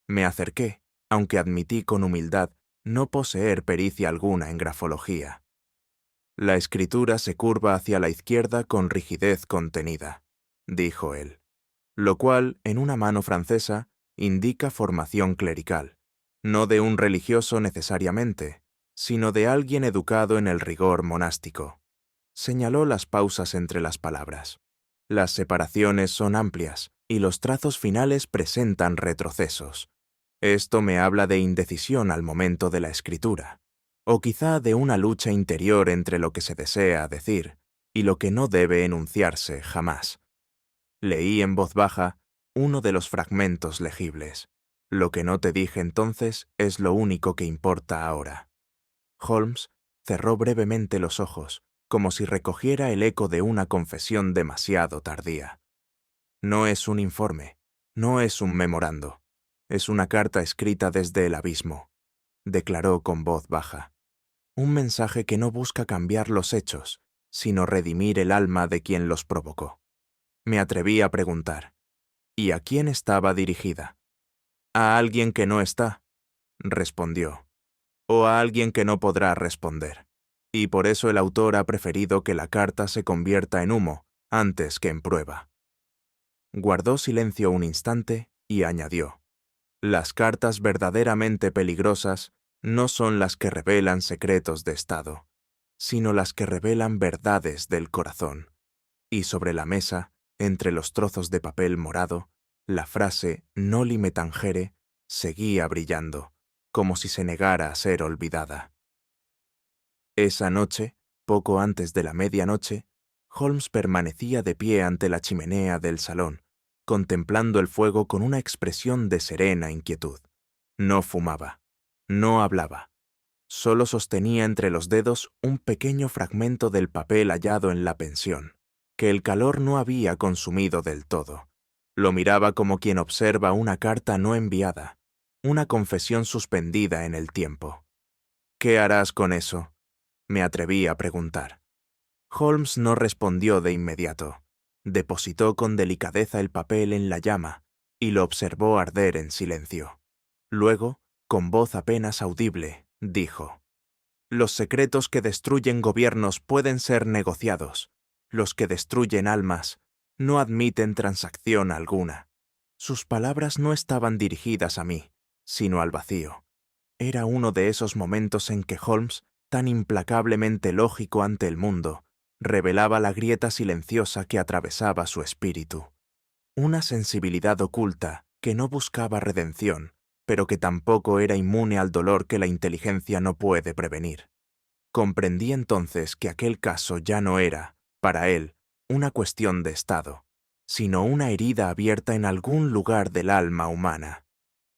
Me acerqué, aunque admití con humildad no poseer pericia alguna en grafología. La escritura se curva hacia la izquierda con rigidez contenida, dijo él, lo cual, en una mano francesa, indica formación clerical, no de un religioso necesariamente, sino de alguien educado en el rigor monástico. Señaló las pausas entre las palabras. Las separaciones son amplias y los trazos finales presentan retrocesos. Esto me habla de indecisión al momento de la escritura, o quizá de una lucha interior entre lo que se desea decir y lo que no debe enunciarse jamás. Leí en voz baja uno de los fragmentos legibles. Lo que no te dije entonces es lo único que importa ahora. Holmes cerró brevemente los ojos, como si recogiera el eco de una confesión demasiado tardía. No es un informe, no es un memorando. Es una carta escrita desde el abismo, declaró con voz baja. Un mensaje que no busca cambiar los hechos, sino redimir el alma de quien los provocó. Me atreví a preguntar, ¿y a quién estaba dirigida? A alguien que no está, respondió, o a alguien que no podrá responder. Y por eso el autor ha preferido que la carta se convierta en humo antes que en prueba. Guardó silencio un instante y añadió, las cartas verdaderamente peligrosas no son las que revelan secretos de Estado, sino las que revelan verdades del corazón. Y sobre la mesa, entre los trozos de papel morado, la frase «noli me tangere» seguía brillando, como si se negara a ser olvidada. Esa noche, poco antes de la medianoche, Holmes permanecía de pie ante la chimenea del salón, contemplando el fuego con una expresión de serena inquietud. No fumaba, no hablaba. Solo sostenía entre los dedos un pequeño fragmento del papel hallado en la pensión, que el calor no había consumido del todo. Lo miraba como quien observa una carta no enviada, una confesión suspendida en el tiempo. «¿Qué harás con eso?», me atreví a preguntar. Holmes no respondió de inmediato. Depositó con delicadeza el papel en la llama y lo observó arder en silencio. Luego, con voz apenas audible, dijo: «Los secretos que destruyen gobiernos pueden ser negociados. Los que destruyen almas no admiten transacción alguna». Sus palabras no estaban dirigidas a mí, sino al vacío. Era uno de esos momentos en que Holmes, tan implacablemente lógico ante el mundo, revelaba la grieta silenciosa que atravesaba su espíritu. Una sensibilidad oculta que no buscaba redención, pero que tampoco era inmune al dolor que la inteligencia no puede prevenir. Comprendí entonces que aquel caso ya no era, para él, una cuestión de Estado, sino una herida abierta en algún lugar del alma humana,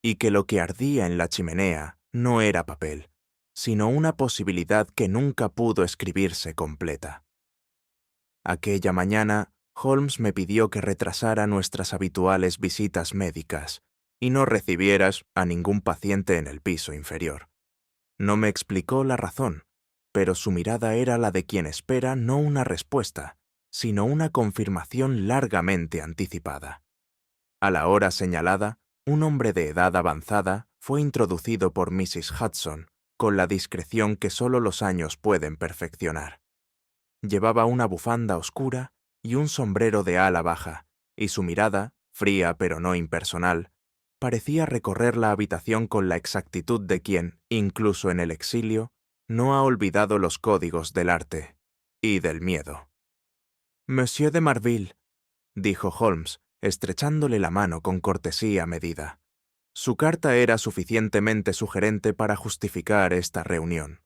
y que lo que ardía en la chimenea no era papel, sino una posibilidad que nunca pudo escribirse completa. Aquella mañana, Holmes me pidió que retrasara nuestras habituales visitas médicas y no recibieras a ningún paciente en el piso inferior. No me explicó la razón, pero su mirada era la de quien espera no una respuesta, sino una confirmación largamente anticipada. A la hora señalada, un hombre de edad avanzada fue introducido por Mrs. Hudson con la discreción que solo los años pueden perfeccionar. Llevaba una bufanda oscura y un sombrero de ala baja, y su mirada, fría pero no impersonal, parecía recorrer la habitación con la exactitud de quien, incluso en el exilio, no ha olvidado los códigos del arte y del miedo. «Monsieur de Marville», dijo Holmes, estrechándole la mano con cortesía medida. Su carta era suficientemente sugerente para justificar esta reunión.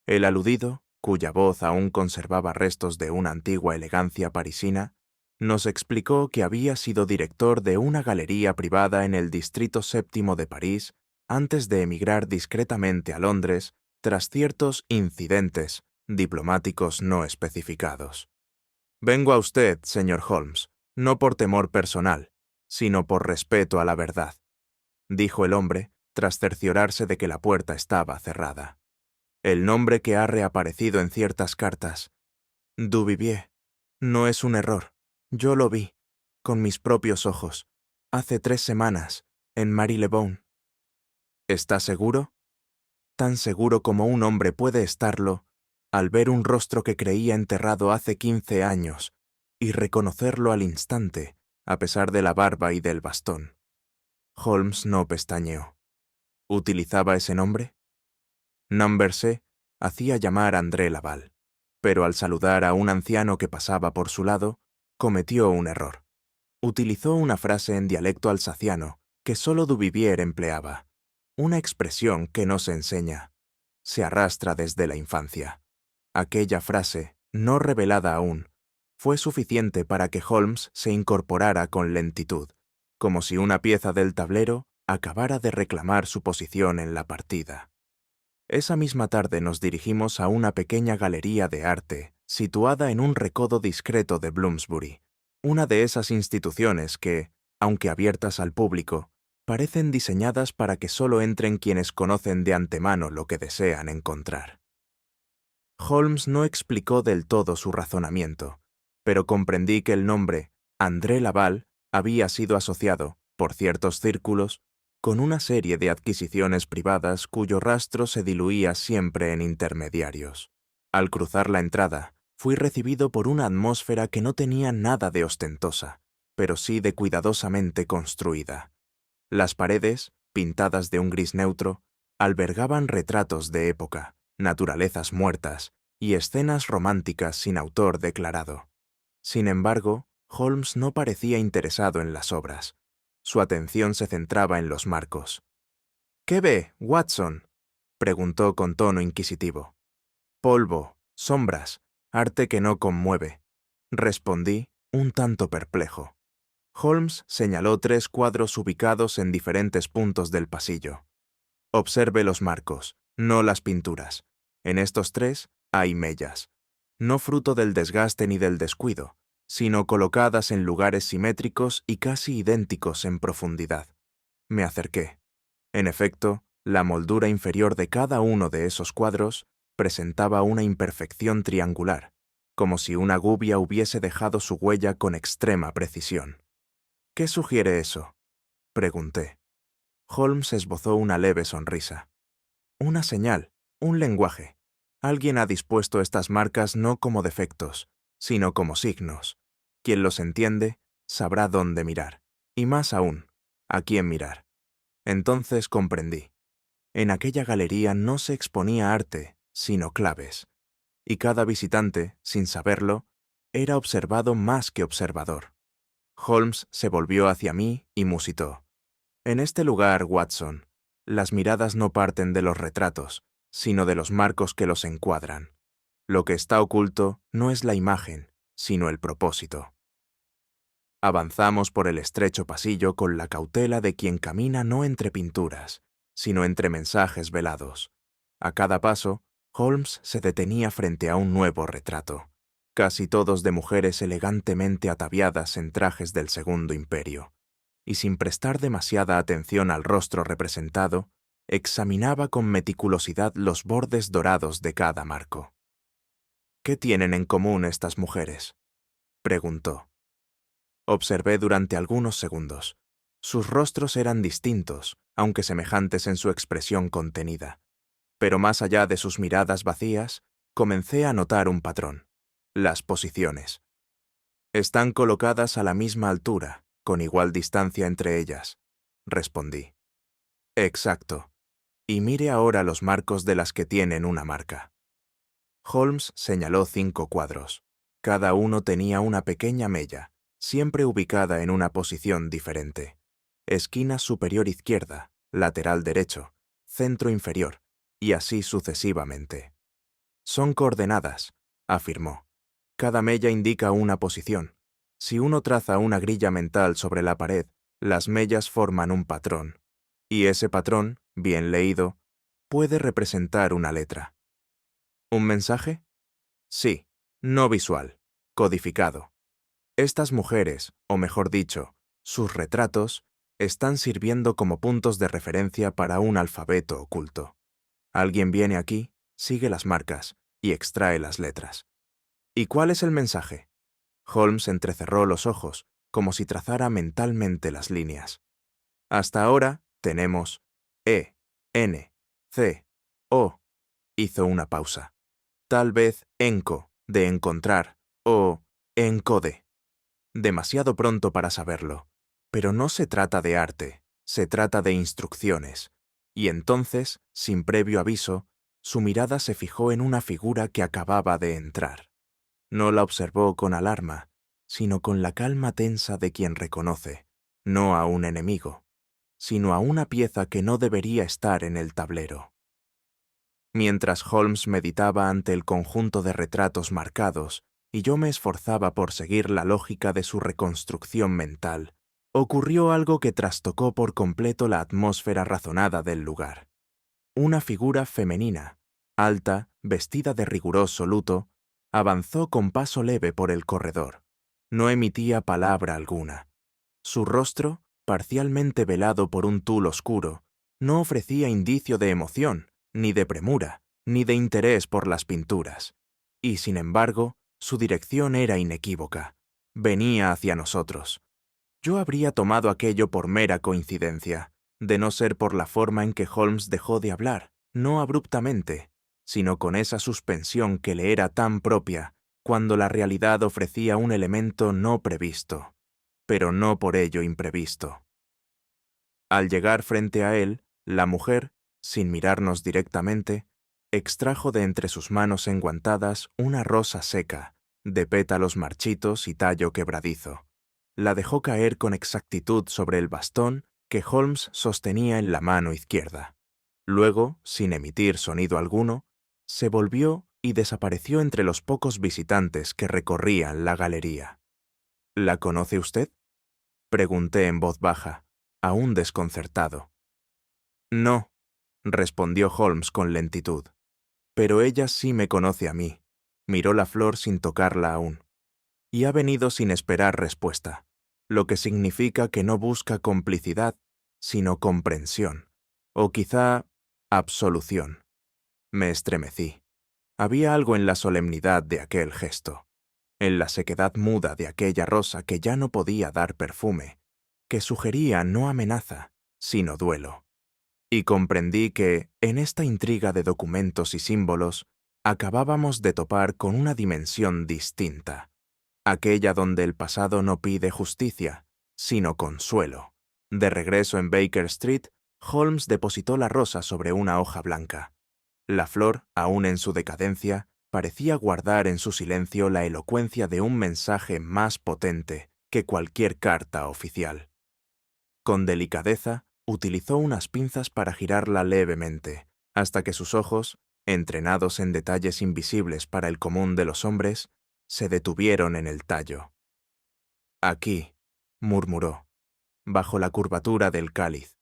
El aludido, cuya voz aún conservaba restos de una antigua elegancia parisina, nos explicó que había sido director de una galería privada en el distrito séptimo de París antes de emigrar discretamente a Londres tras ciertos incidentes diplomáticos no especificados. «Vengo a usted, señor Holmes, no por temor personal, sino por respeto a la verdad», dijo el hombre, tras cerciorarse de que la puerta estaba cerrada. «El nombre que ha reaparecido en ciertas cartas, Duvivier, no es un error. Yo lo vi, con mis propios ojos, hace 3 semanas, en Marylebone». «¿Está seguro?» «Tan seguro como un hombre puede estarlo al ver un rostro que creía enterrado hace 15 años y reconocerlo al instante, a pesar de la barba y del bastón». Holmes no pestañeó. ¿Utilizaba ese nombre? Numberse hacía llamar a André Laval, pero al saludar a un anciano que pasaba por su lado, cometió un error. Utilizó una frase en dialecto alsaciano que solo Duvivier empleaba, una expresión que no se enseña, se arrastra desde la infancia. Aquella frase, no revelada aún, fue suficiente para que Holmes se incorporara con lentitud, como si una pieza del tablero acabara de reclamar su posición en la partida. Esa misma tarde nos dirigimos a una pequeña galería de arte situada en un recodo discreto de Bloomsbury, una de esas instituciones que, aunque abiertas al público, parecen diseñadas para que solo entren quienes conocen de antemano lo que desean encontrar. Holmes no explicó del todo su razonamiento, pero comprendí que el nombre André Laval había sido asociado, por ciertos círculos, con una serie de adquisiciones privadas cuyo rastro se diluía siempre en intermediarios. Al cruzar la entrada, fui recibido por una atmósfera que no tenía nada de ostentosa, pero sí de cuidadosamente construida. Las paredes, pintadas de un gris neutro, albergaban retratos de época, naturalezas muertas y escenas románticas sin autor declarado. Sin embargo, Holmes no parecía interesado en las obras. Su atención se centraba en los marcos. «¿Qué ve, Watson?», preguntó con tono inquisitivo. «Polvo, sombras, arte que no conmueve», respondí, un tanto perplejo. Holmes señaló 3 cuadros ubicados en diferentes puntos del pasillo. «Observe los marcos, no las pinturas. En estos 3 hay mellas, no fruto del desgaste ni del descuido, sino colocadas en lugares simétricos y casi idénticos en profundidad». Me acerqué. En efecto, la moldura inferior de cada uno de esos cuadros presentaba una imperfección triangular, como si una gubia hubiese dejado su huella con extrema precisión. «¿Qué sugiere eso?», pregunté. Holmes esbozó una leve sonrisa. «Una señal, un lenguaje. Alguien ha dispuesto estas marcas no como defectos, sino como signos. Quien los entiende sabrá dónde mirar, y más aún, a quién mirar». Entonces comprendí. En aquella galería no se exponía arte, sino claves, y cada visitante, sin saberlo, era observado más que observador. Holmes se volvió hacia mí y musitó. «En este lugar, Watson, las miradas no parten de los retratos, sino de los marcos que los encuadran. Lo que está oculto no es la imagen, sino el propósito». Avanzamos por el estrecho pasillo con la cautela de quien camina no entre pinturas, sino entre mensajes velados. A cada paso, Holmes se detenía frente a un nuevo retrato, casi todos de mujeres elegantemente ataviadas en trajes del Segundo Imperio, y sin prestar demasiada atención al rostro representado, examinaba con meticulosidad los bordes dorados de cada marco. «¿Qué tienen en común estas mujeres?», preguntó. Observé durante algunos segundos, Sus rostros eran distintos, aunque semejantes en su expresión contenida. Pero más allá de sus miradas vacías, comencé a notar un patrón: las posiciones. Están colocadas a la misma altura, con igual distancia entre ellas, respondí. Exacto. Y mire ahora los marcos de las que tienen una marca. Holmes señaló 5 cuadros. Cada uno tenía una pequeña mella, siempre ubicada en una posición diferente. Esquina superior izquierda, lateral derecho, centro inferior, y así sucesivamente. Son coordenadas, afirmó. Cada mella indica una posición. Si uno traza una grilla mental sobre la pared, las mellas forman un patrón. Y ese patrón, bien leído, puede representar una letra. ¿Un mensaje? Sí, no visual, codificado. Estas mujeres, o mejor dicho, sus retratos, están sirviendo como puntos de referencia para un alfabeto oculto. Alguien viene aquí, sigue las marcas y extrae las letras. ¿Y cuál es el mensaje? Holmes entrecerró los ojos, como si trazara mentalmente las líneas. Hasta ahora tenemos E, N, C, O. Hizo una pausa. Tal vez enco, de encontrar, o encode. Demasiado pronto para saberlo. Pero no se trata de arte, se trata de instrucciones. Y entonces, sin previo aviso, su mirada se fijó en una figura que acababa de entrar. No la observó con alarma, sino con la calma tensa de quien reconoce, no a un enemigo, sino a una pieza que no debería estar en el tablero. Mientras Holmes meditaba ante el conjunto de retratos marcados y yo me esforzaba por seguir la lógica de su reconstrucción mental, ocurrió algo que trastocó por completo la atmósfera razonada del lugar. Una figura femenina, alta, vestida de riguroso luto, avanzó con paso leve por el corredor. No emitía palabra alguna. Su rostro, parcialmente velado por un tul oscuro, no ofrecía indicio de emoción, ni de premura, ni de interés por las pinturas. Y, sin embargo, su dirección era inequívoca. Venía hacia nosotros. Yo habría tomado aquello por mera coincidencia, de no ser por la forma en que Holmes dejó de hablar, no abruptamente, sino con esa suspensión que le era tan propia, cuando la realidad ofrecía un elemento no previsto, pero no por ello imprevisto. Al llegar frente a él, la mujer, sin mirarnos directamente, extrajo de entre sus manos enguantadas una rosa seca, de pétalos marchitos y tallo quebradizo. La dejó caer con exactitud sobre el bastón que Holmes sostenía en la mano izquierda. Luego, sin emitir sonido alguno, se volvió y desapareció entre los pocos visitantes que recorrían la galería. ¿La conoce usted?, pregunté en voz baja, aún desconcertado. No, respondió Holmes con lentitud. Pero ella sí me conoce a mí. Miró la flor sin tocarla aún. Y ha venido sin esperar respuesta, lo que significa que no busca complicidad, sino comprensión, o quizá absolución. Me estremecí. Había algo en la solemnidad de aquel gesto, en la sequedad muda de aquella rosa que ya no podía dar perfume, que sugería no amenaza, sino duelo. Y comprendí que, en esta intriga de documentos y símbolos, acabábamos de topar con una dimensión distinta, aquella donde el pasado no pide justicia, sino consuelo. De regreso en Baker Street, Holmes depositó la rosa sobre una hoja blanca. La flor, aún en su decadencia, parecía guardar en su silencio la elocuencia de un mensaje más potente que cualquier carta oficial. Con delicadeza, utilizó unas pinzas para girarla levemente, hasta que sus ojos, entrenados en detalles invisibles para el común de los hombres, se detuvieron en el tallo. Aquí, murmuró, bajo la curvatura del cáliz,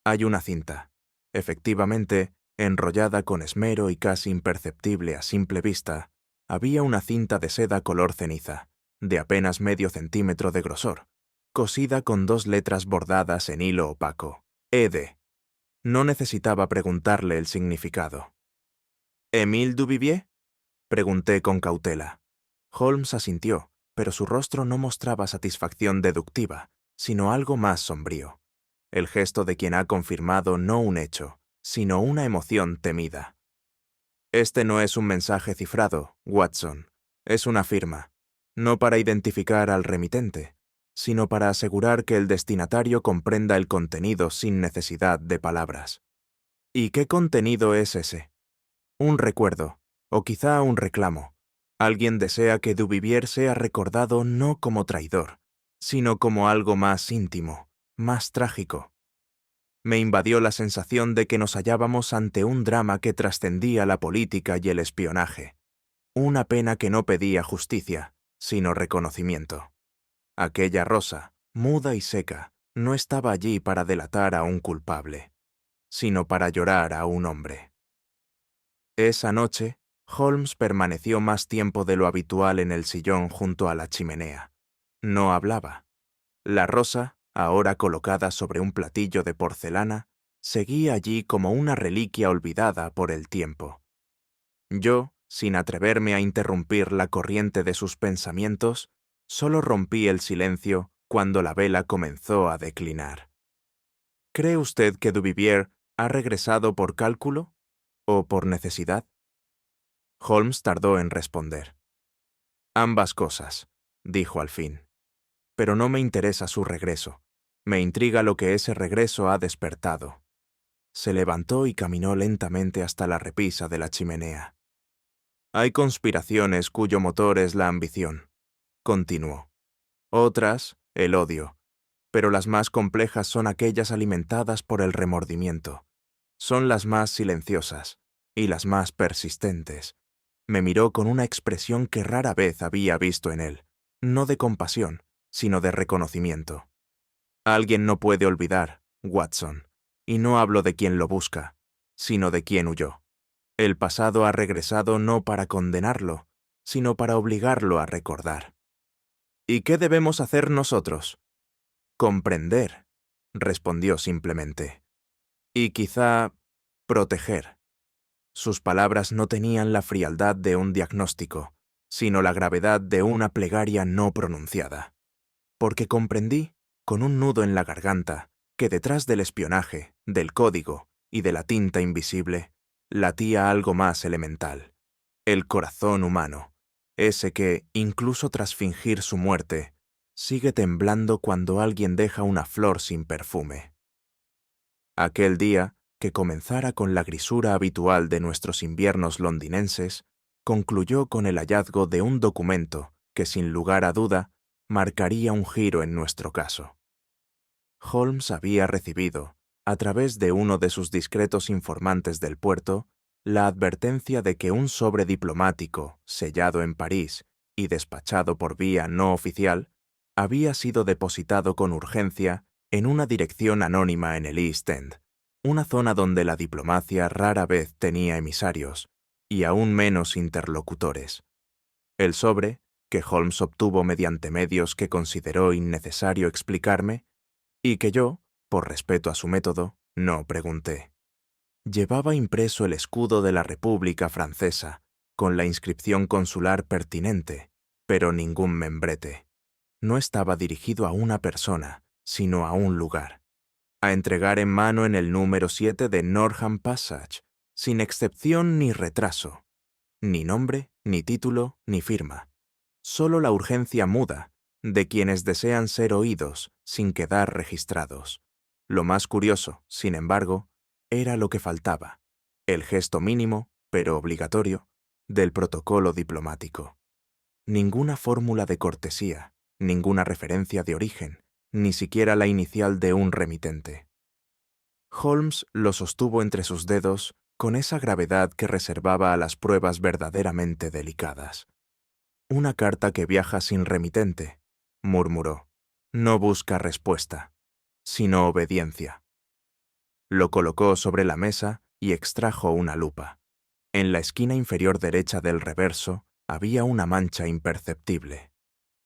hay una cinta. Efectivamente, enrollada con esmero y casi imperceptible a simple vista, había una cinta de seda color ceniza, de apenas medio centímetro de grosor, cosida con 2 letras bordadas en hilo opaco. Ede. No necesitaba preguntarle el significado. ¿Émile Duvivier?, pregunté con cautela. Holmes asintió, pero su rostro no mostraba satisfacción deductiva, sino algo más sombrío. el gesto de quien ha confirmado no un hecho, sino una emoción temida. Este no es un mensaje cifrado, Watson, es una firma, no para identificar al remitente, sino para asegurar que el destinatario comprenda el contenido sin necesidad de palabras. ¿Y qué contenido es ese? Un recuerdo, o quizá un reclamo. Alguien desea que Duvivier sea recordado no como traidor, sino como algo más íntimo, más trágico. Me invadió la sensación de que nos hallábamos ante un drama que trascendía la política y el espionaje. Una pena que no pedía justicia, sino reconocimiento. Aquella rosa, muda y seca, no estaba allí para delatar a un culpable, sino para llorar a un hombre. Esa noche, Holmes permaneció más tiempo de lo habitual en el sillón junto a la chimenea. No hablaba. La rosa, ahora colocada sobre un platillo de porcelana, seguía allí como una reliquia olvidada por el tiempo. Yo, sin atreverme a interrumpir la corriente de sus pensamientos, solo rompí el silencio cuando la vela comenzó a declinar. ¿Cree usted que Duvivier ha regresado por cálculo o por necesidad? Holmes tardó en responder. Ambas cosas, dijo al fin. Pero no me interesa su regreso. Me intriga lo que ese regreso ha despertado. Se levantó y caminó lentamente hasta la repisa de la chimenea. Hay conspiraciones cuyo motor es la ambición, continuó. Otras, el odio. Pero las más complejas son aquellas alimentadas por el remordimiento. Son las más silenciosas y las más persistentes. Me miró con una expresión que rara vez había visto en él, no de compasión, sino de reconocimiento. Alguien no puede olvidar, Watson, y no hablo de quien lo busca, sino de quien huyó. El pasado ha regresado no para condenarlo, sino para obligarlo a recordar. ¿Y qué debemos hacer nosotros? Comprender, respondió simplemente. Y quizá proteger. Sus palabras no tenían la frialdad de un diagnóstico, sino la gravedad de una plegaria no pronunciada. Porque comprendí, con un nudo en la garganta, que detrás del espionaje, del código y de la tinta invisible, latía algo más elemental, el corazón humano, ese que, incluso tras fingir su muerte, sigue temblando cuando alguien deja una flor sin perfume. Aquel día, que comenzara con la grisura habitual de nuestros inviernos londinenses, concluyó con el hallazgo de un documento que, sin lugar a duda, marcaría un giro en nuestro caso. Holmes había recibido, a través de uno de sus discretos informantes del puerto, la advertencia de que un sobre diplomático, sellado en París y despachado por vía no oficial, había sido depositado con urgencia en una dirección anónima en el East End, una zona donde la diplomacia rara vez tenía emisarios, y aún menos interlocutores. El sobre, que Holmes obtuvo mediante medios que consideró innecesario explicarme, y que yo, por respeto a su método, no pregunté. Llevaba impreso el escudo de la República Francesa, con la inscripción consular pertinente, pero ningún membrete. No estaba dirigido a una persona, sino a un lugar. A entregar en mano en el número 7 de Norham Passage, sin excepción ni retraso. Ni nombre, ni título, ni firma. Solo la urgencia muda de quienes desean ser oídos sin quedar registrados. Lo más curioso, sin embargo, era lo que faltaba, el gesto mínimo, pero obligatorio, del protocolo diplomático. Ninguna fórmula de cortesía, ninguna referencia de origen, ni siquiera la inicial de un remitente. Holmes lo sostuvo entre sus dedos con esa gravedad que reservaba a las pruebas verdaderamente delicadas. Una carta que viaja sin remitente, murmuró, no busca respuesta, sino obediencia. Lo colocó sobre la mesa y extrajo una lupa. En la esquina inferior derecha del reverso había una mancha imperceptible,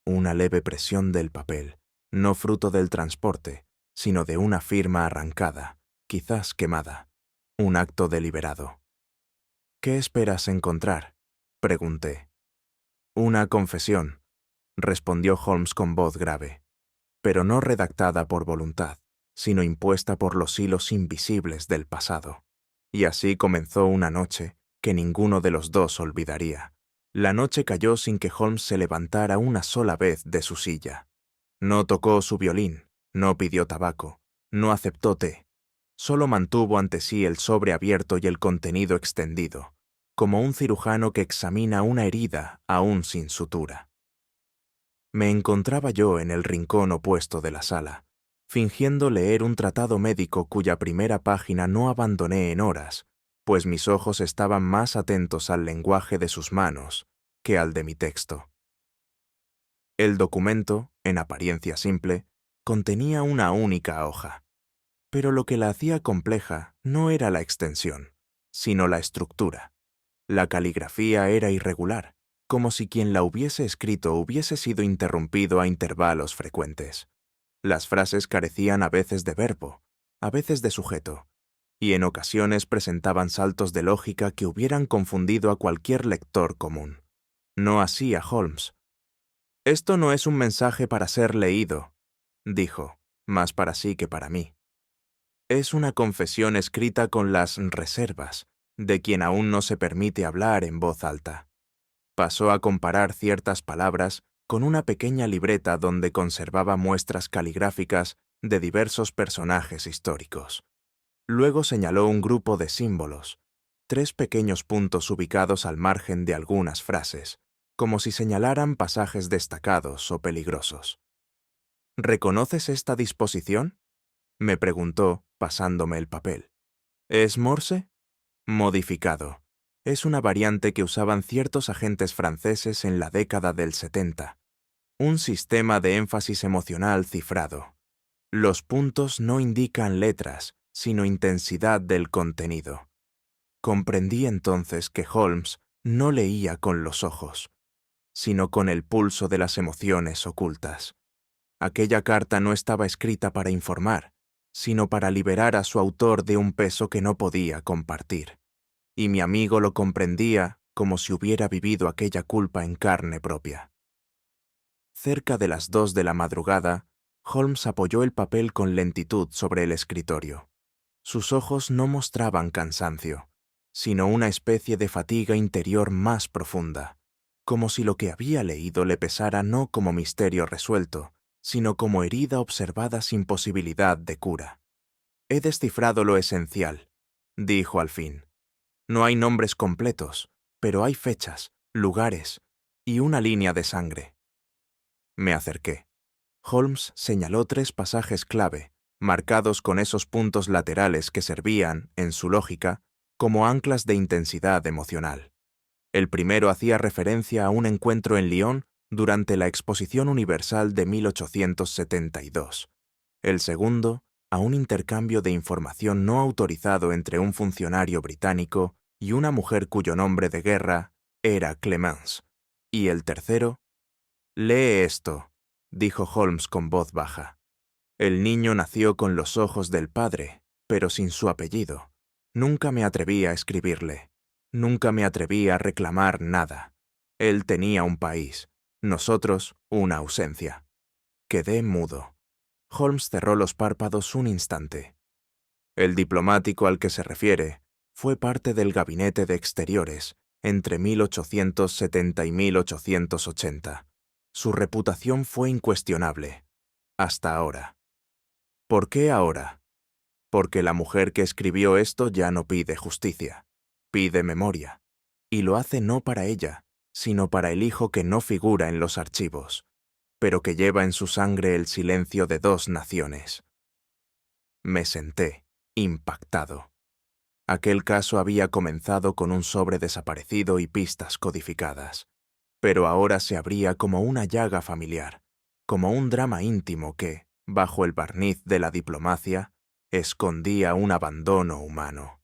una leve presión del papel, no fruto del transporte, sino de una firma arrancada, quizás quemada, un acto deliberado. ¿Qué esperas encontrar?, pregunté. Una confesión, respondió Holmes con voz grave, pero no redactada por voluntad, sino impuesta por los hilos invisibles del pasado. Y así comenzó una noche que ninguno de los dos olvidaría. La noche cayó sin que Holmes se levantara una sola vez de su silla. No tocó su violín, no pidió tabaco, no aceptó té. Solo mantuvo ante sí el sobre abierto y el contenido extendido, como un cirujano que examina una herida aún sin sutura. Me encontraba yo en el rincón opuesto de la sala, fingiendo leer un tratado médico cuya primera página no abandoné en horas, pues mis ojos estaban más atentos al lenguaje de sus manos que al de mi texto. El documento, en apariencia simple, contenía una única hoja, pero lo que la hacía compleja no era la extensión, sino la estructura. La caligrafía era irregular, como si quien la hubiese escrito hubiese sido interrumpido a intervalos frecuentes. Las frases carecían a veces de verbo, a veces de sujeto, y en ocasiones presentaban saltos de lógica que hubieran confundido a cualquier lector común. No así a Holmes. «Esto no es un mensaje para ser leído», dijo, más para sí que para mí. «Es una confesión escrita con las reservas de quien aún no se permite hablar en voz alta». Pasó a comparar ciertas palabras con una pequeña libreta donde conservaba muestras caligráficas de diversos personajes históricos. Luego señaló un grupo de símbolos, 3 pequeños puntos ubicados al margen de algunas frases, como si señalaran pasajes destacados o peligrosos. «¿Reconoces esta disposición?», me preguntó, pasándome el papel. «¿Es Morse?» «Modificado. Es una variante que usaban ciertos agentes franceses en la década del 70. Un sistema de énfasis emocional cifrado. Los puntos no indican letras, sino intensidad del contenido». Comprendí entonces que Holmes no leía con los ojos, sino con el pulso de las emociones ocultas. Aquella carta no estaba escrita para informar, sino para liberar a su autor de un peso que no podía compartir. Y mi amigo lo comprendía como si hubiera vivido aquella culpa en carne propia. Cerca de las 2 de la madrugada, Holmes apoyó el papel con lentitud sobre el escritorio. Sus ojos no mostraban cansancio, sino una especie de fatiga interior más profunda, como si lo que había leído le pesara no como misterio resuelto, sino como herida observada sin posibilidad de cura. «He descifrado lo esencial», dijo al fin. «No hay nombres completos, pero hay fechas, lugares y una línea de sangre». Me acerqué. Holmes señaló 3 pasajes clave, marcados con esos puntos laterales que servían, en su lógica, como anclas de intensidad emocional. El primero hacía referencia a un encuentro en Lyon durante la Exposición Universal de 1872. El segundo, a un intercambio de información no autorizado entre un funcionario británico y una mujer cuyo nombre de guerra era Clemence. Y el tercero, «Lee esto», dijo Holmes con voz baja. «El niño nació con los ojos del padre, pero sin su apellido. Nunca me atreví a escribirle. Nunca me atreví a reclamar nada. Él tenía un país, nosotros una ausencia». Quedé mudo. Holmes cerró los párpados un instante. «El diplomático al que se refiere fue parte del gabinete de exteriores entre 1870 y 1880. Su reputación fue incuestionable. Hasta ahora». «¿Por qué ahora?» «Porque la mujer que escribió esto ya no pide justicia. Pide memoria. Y lo hace no para ella, sino para el hijo que no figura en los archivos, pero que lleva en su sangre el silencio de 2 naciones». Me senté, impactado. Aquel caso había comenzado con un sobre desaparecido y pistas codificadas, pero ahora se abría como una llaga familiar, como un drama íntimo que, bajo el barniz de la diplomacia, escondía un abandono humano.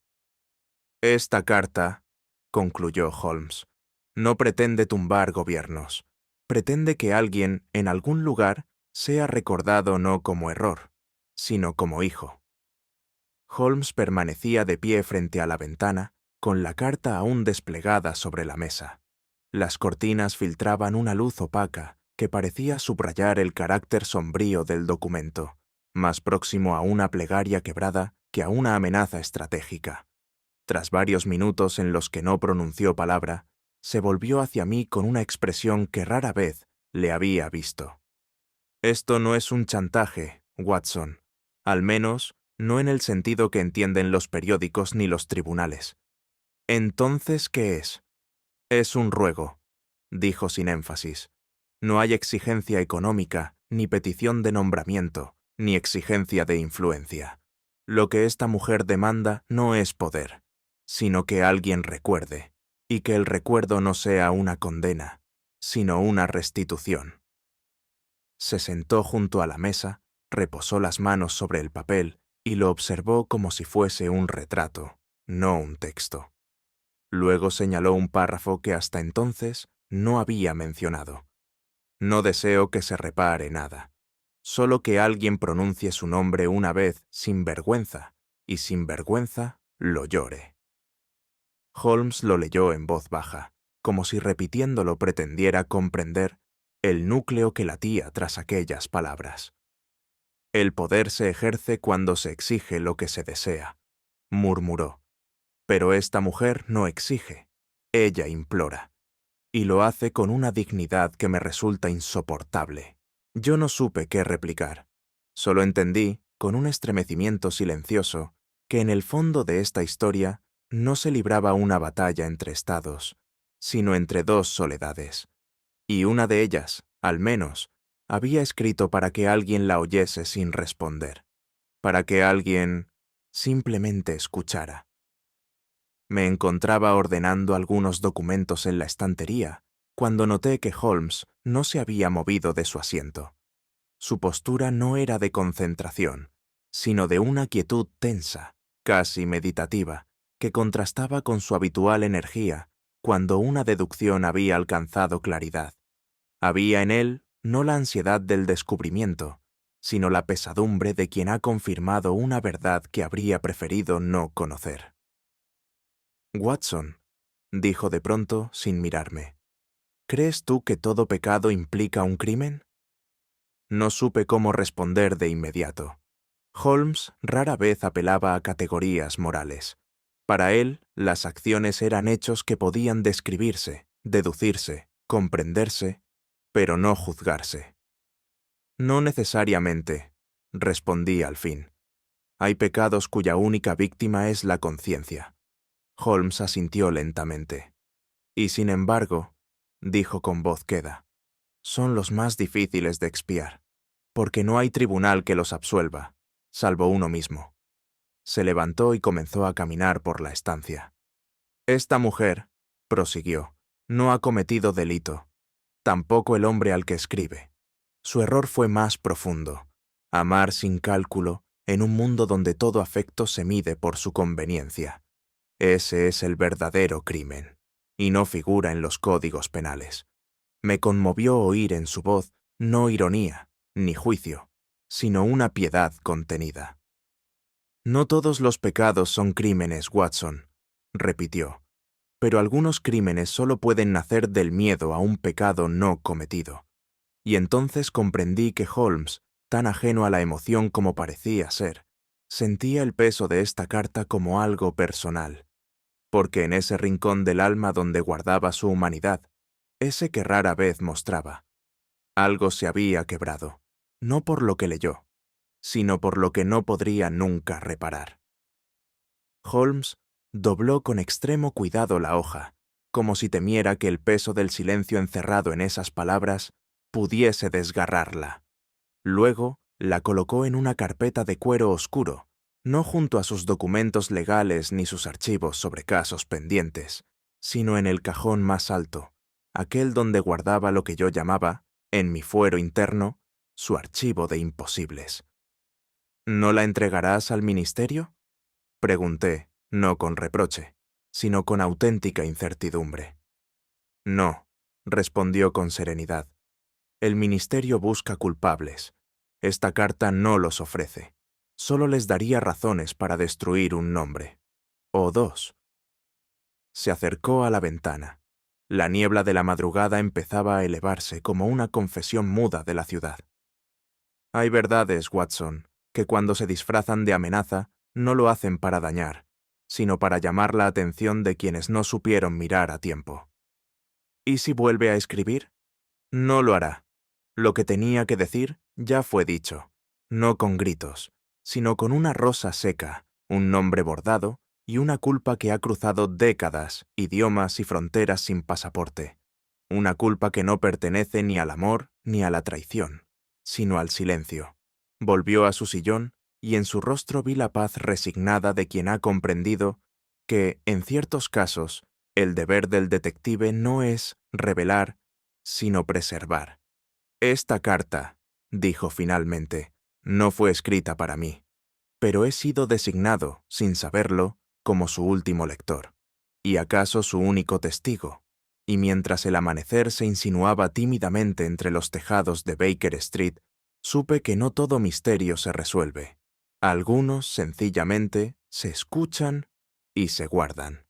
«Esta carta», concluyó Holmes, «no pretende tumbar gobiernos. Pretende que alguien, en algún lugar, sea recordado no como error, sino como hijo». Holmes permanecía de pie frente a la ventana, con la carta aún desplegada sobre la mesa. Las cortinas filtraban una luz opaca que parecía subrayar el carácter sombrío del documento, más próximo a una plegaria quebrada que a una amenaza estratégica. Tras varios minutos en los que no pronunció palabra, se volvió hacia mí con una expresión que rara vez le había visto. Esto no es un chantaje, Watson, al menos no en el sentido que entienden los periódicos ni los tribunales. ¿Entonces qué es? Es un ruego, dijo sin énfasis. No hay exigencia económica, ni petición de nombramiento, ni exigencia de influencia. Lo que esta mujer demanda no es poder, sino que alguien recuerde, y que el recuerdo no sea una condena, sino una restitución. Se sentó junto a la mesa, reposó las manos sobre el papel y lo observó como si fuese un retrato, no un texto. Luego señaló un párrafo que hasta entonces no había mencionado. No deseo que se repare nada, solo que alguien pronuncie su nombre una vez sin vergüenza, y sin vergüenza lo llore. Holmes lo leyó en voz baja, como si repitiéndolo pretendiera comprender el núcleo que latía tras aquellas palabras. El poder se ejerce cuando se exige lo que se desea, murmuró. Pero esta mujer no exige, ella implora, y lo hace con una dignidad que me resulta insoportable. Yo no supe qué replicar. Solo entendí, con un estremecimiento silencioso, que en el fondo de esta historia no se libraba una batalla entre estados, sino entre dos soledades. Y una de ellas, al menos, había escrito para que alguien la oyese sin responder, para que alguien simplemente escuchara. Me encontraba ordenando algunos documentos en la estantería, cuando noté que Holmes no se había movido de su asiento. Su postura no era de concentración, sino de una quietud tensa, casi meditativa, que contrastaba con su habitual energía cuando una deducción había alcanzado claridad. Había en él no la ansiedad del descubrimiento, sino la pesadumbre de quien ha confirmado una verdad que habría preferido no conocer. Watson, dijo de pronto sin mirarme, ¿crees tú que todo pecado implica un crimen? No supe cómo responder de inmediato. Holmes rara vez apelaba a categorías morales. Para él, las acciones eran hechos que podían describirse, deducirse, comprenderse, pero no juzgarse. No necesariamente, respondí al fin. Hay pecados cuya única víctima es la conciencia. Holmes asintió lentamente. Y sin embargo, dijo con voz queda, son los más difíciles de expiar, porque no hay tribunal que los absuelva, salvo uno mismo. Se levantó y comenzó a caminar por la estancia. Esta mujer, prosiguió, no ha cometido delito, tampoco el hombre al que escribe. Su error fue más profundo, amar sin cálculo en un mundo donde todo afecto se mide por su conveniencia. Ese es el verdadero crimen, y no figura en los códigos penales. Me conmovió oír en su voz no ironía, ni juicio, sino una piedad contenida. No todos los pecados son crímenes, Watson, repitió, pero algunos crímenes solo pueden nacer del miedo a un pecado no cometido. Y entonces comprendí que Holmes, tan ajeno a la emoción como parecía ser, sentía el peso de esta carta como algo personal, porque en ese rincón del alma donde guardaba su humanidad, ese que rara vez mostraba, algo se había quebrado, no por lo que leyó, sino por lo que no podría nunca reparar. Holmes dobló con extremo cuidado la hoja, como si temiera que el peso del silencio encerrado en esas palabras pudiese desgarrarla. Luego la colocó en una carpeta de cuero oscuro, no junto a sus documentos legales ni sus archivos sobre casos pendientes, sino en el cajón más alto, aquel donde guardaba lo que yo llamaba, en mi fuero interno, su archivo de imposibles. ¿No la entregarás al ministerio? Pregunté, no con reproche, sino con auténtica incertidumbre. No, respondió con serenidad. El ministerio busca culpables. Esta carta no los ofrece. Solo les daría razones para destruir un nombre. O dos. Se acercó a la ventana. La niebla de la madrugada empezaba a elevarse como una confesión muda de la ciudad. Hay verdades, Watson, que cuando se disfrazan de amenaza no lo hacen para dañar, sino para llamar la atención de quienes no supieron mirar a tiempo. ¿Y si vuelve a escribir? No lo hará. Lo que tenía que decir ya fue dicho, no con gritos, sino con una rosa seca, un nombre bordado y una culpa que ha cruzado décadas, idiomas y fronteras sin pasaporte. Una culpa que no pertenece ni al amor ni a la traición, sino al silencio. Volvió a su sillón y en su rostro vi la paz resignada de quien ha comprendido que, en ciertos casos, el deber del detective no es revelar, sino preservar. Esta carta, dijo finalmente, no fue escrita para mí, pero he sido designado, sin saberlo, como su último lector, y acaso su único testigo. Y mientras el amanecer se insinuaba tímidamente entre los tejados de Baker Street, supe que no todo misterio se resuelve. Algunos, sencillamente, se escuchan y se guardan.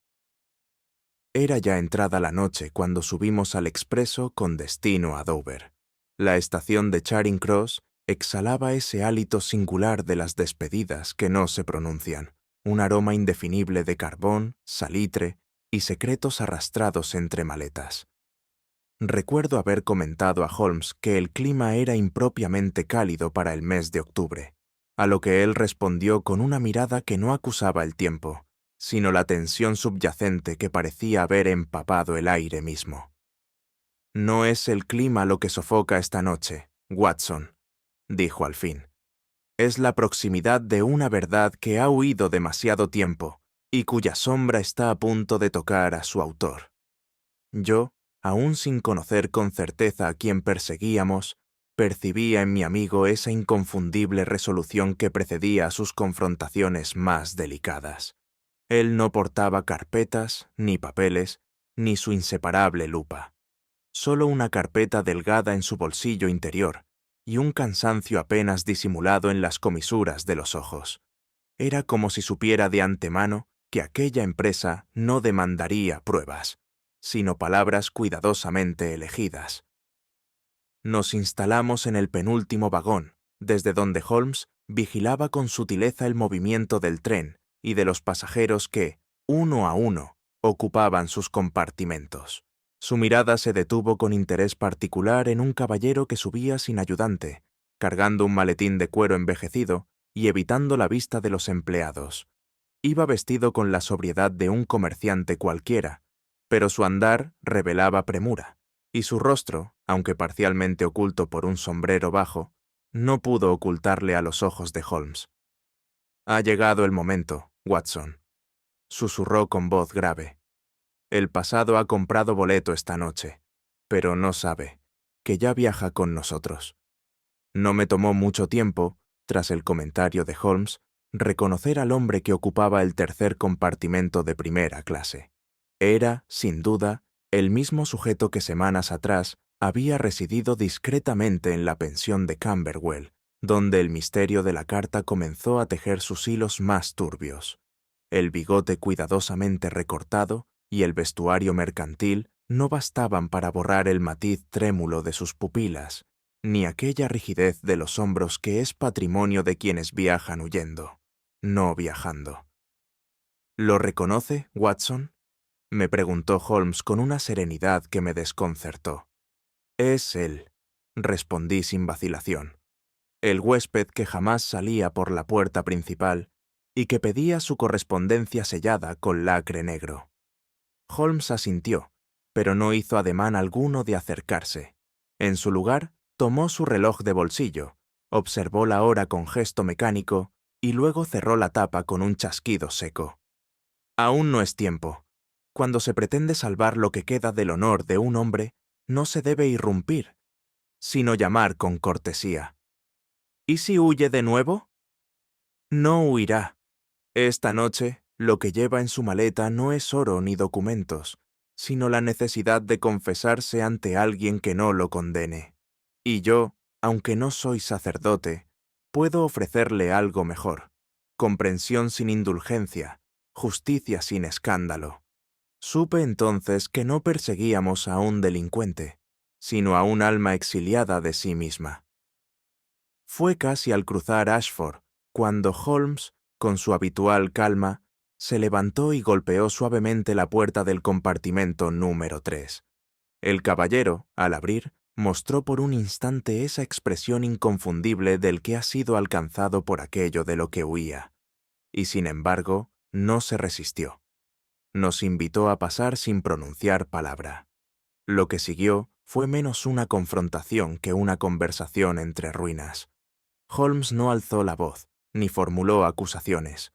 Era ya entrada la noche cuando subimos al expreso con destino a Dover. La estación de Charing Cross exhalaba ese hálito singular de las despedidas que no se pronuncian, un aroma indefinible de carbón, salitre y secretos arrastrados entre maletas. Recuerdo haber comentado a Holmes que el clima era impropiamente cálido para el mes de octubre, a lo que él respondió con una mirada que no acusaba el tiempo, sino la tensión subyacente que parecía haber empapado el aire mismo. «No es el clima lo que sofoca esta noche, Watson», dijo al fin. «Es la proximidad de una verdad que ha huido demasiado tiempo y cuya sombra está a punto de tocar a su autor». Yo, aún sin conocer con certeza a quien perseguíamos, percibía en mi amigo esa inconfundible resolución que precedía a sus confrontaciones más delicadas. Él no portaba carpetas, ni papeles, ni su inseparable lupa. Solo una carpeta delgada en su bolsillo interior y un cansancio apenas disimulado en las comisuras de los ojos. Era como si supiera de antemano que aquella empresa no demandaría pruebas, sino palabras cuidadosamente elegidas. Nos instalamos en el penúltimo vagón, desde donde Holmes vigilaba con sutileza el movimiento del tren y de los pasajeros que, uno a uno, ocupaban sus compartimentos. Su mirada se detuvo con interés particular en un caballero que subía sin ayudante, cargando un maletín de cuero envejecido y evitando la vista de los empleados. Iba vestido con la sobriedad de un comerciante cualquiera, pero su andar revelaba premura, y su rostro, aunque parcialmente oculto por un sombrero bajo, no pudo ocultarle a los ojos de Holmes. «Ha llegado el momento, Watson», susurró con voz grave. «El pasado ha comprado boleto esta noche, pero no sabe que ya viaja con nosotros». No me tomó mucho tiempo, tras el comentario de Holmes, reconocer al hombre que ocupaba el tercer compartimento de primera clase. Era, sin duda, el mismo sujeto que semanas atrás había residido discretamente en la pensión de Camberwell, donde el misterio de la carta comenzó a tejer sus hilos más turbios. El bigote cuidadosamente recortado y el vestuario mercantil no bastaban para borrar el matiz trémulo de sus pupilas, ni aquella rigidez de los hombros que es patrimonio de quienes viajan huyendo, no viajando. «¿Lo reconoce, Watson?», me preguntó Holmes con una serenidad que me desconcertó. «Es él», respondí sin vacilación. «El huésped que jamás salía por la puerta principal y que pedía su correspondencia sellada con lacre negro». Holmes asintió, pero no hizo ademán alguno de acercarse. En su lugar, tomó su reloj de bolsillo, observó la hora con gesto mecánico y luego cerró la tapa con un chasquido seco. «Aún no es tiempo. Cuando se pretende salvar lo que queda del honor de un hombre, no se debe irrumpir, sino llamar con cortesía». «¿Y si huye de nuevo?» «No huirá. Esta noche, lo que lleva en su maleta no es oro ni documentos, sino la necesidad de confesarse ante alguien que no lo condene. Y yo, aunque no soy sacerdote, puedo ofrecerle algo mejor: comprensión sin indulgencia, justicia sin escándalo». Supe entonces que no perseguíamos a un delincuente, sino a un alma exiliada de sí misma. Fue casi al cruzar Ashford cuando Holmes, con su habitual calma, se levantó y golpeó suavemente la puerta del compartimento número 3. El caballero, al abrir, mostró por un instante esa expresión inconfundible del que ha sido alcanzado por aquello de lo que huía, y sin embargo, no se resistió. Nos invitó a pasar sin pronunciar palabra. Lo que siguió fue menos una confrontación que una conversación entre ruinas. Holmes no alzó la voz, ni formuló acusaciones.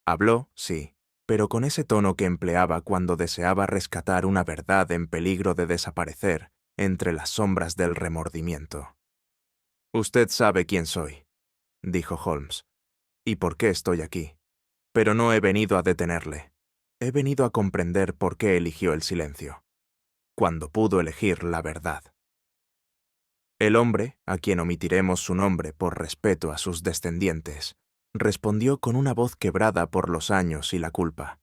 Habló, sí, pero con ese tono que empleaba cuando deseaba rescatar una verdad en peligro de desaparecer entre las sombras del remordimiento. «Usted sabe quién soy», dijo Holmes, «y por qué estoy aquí. Pero no he venido a detenerle. He venido a comprender por qué eligió el silencio, cuando pudo elegir la verdad». El hombre, a quien omitiremos su nombre por respeto a sus descendientes, respondió con una voz quebrada por los años y la culpa.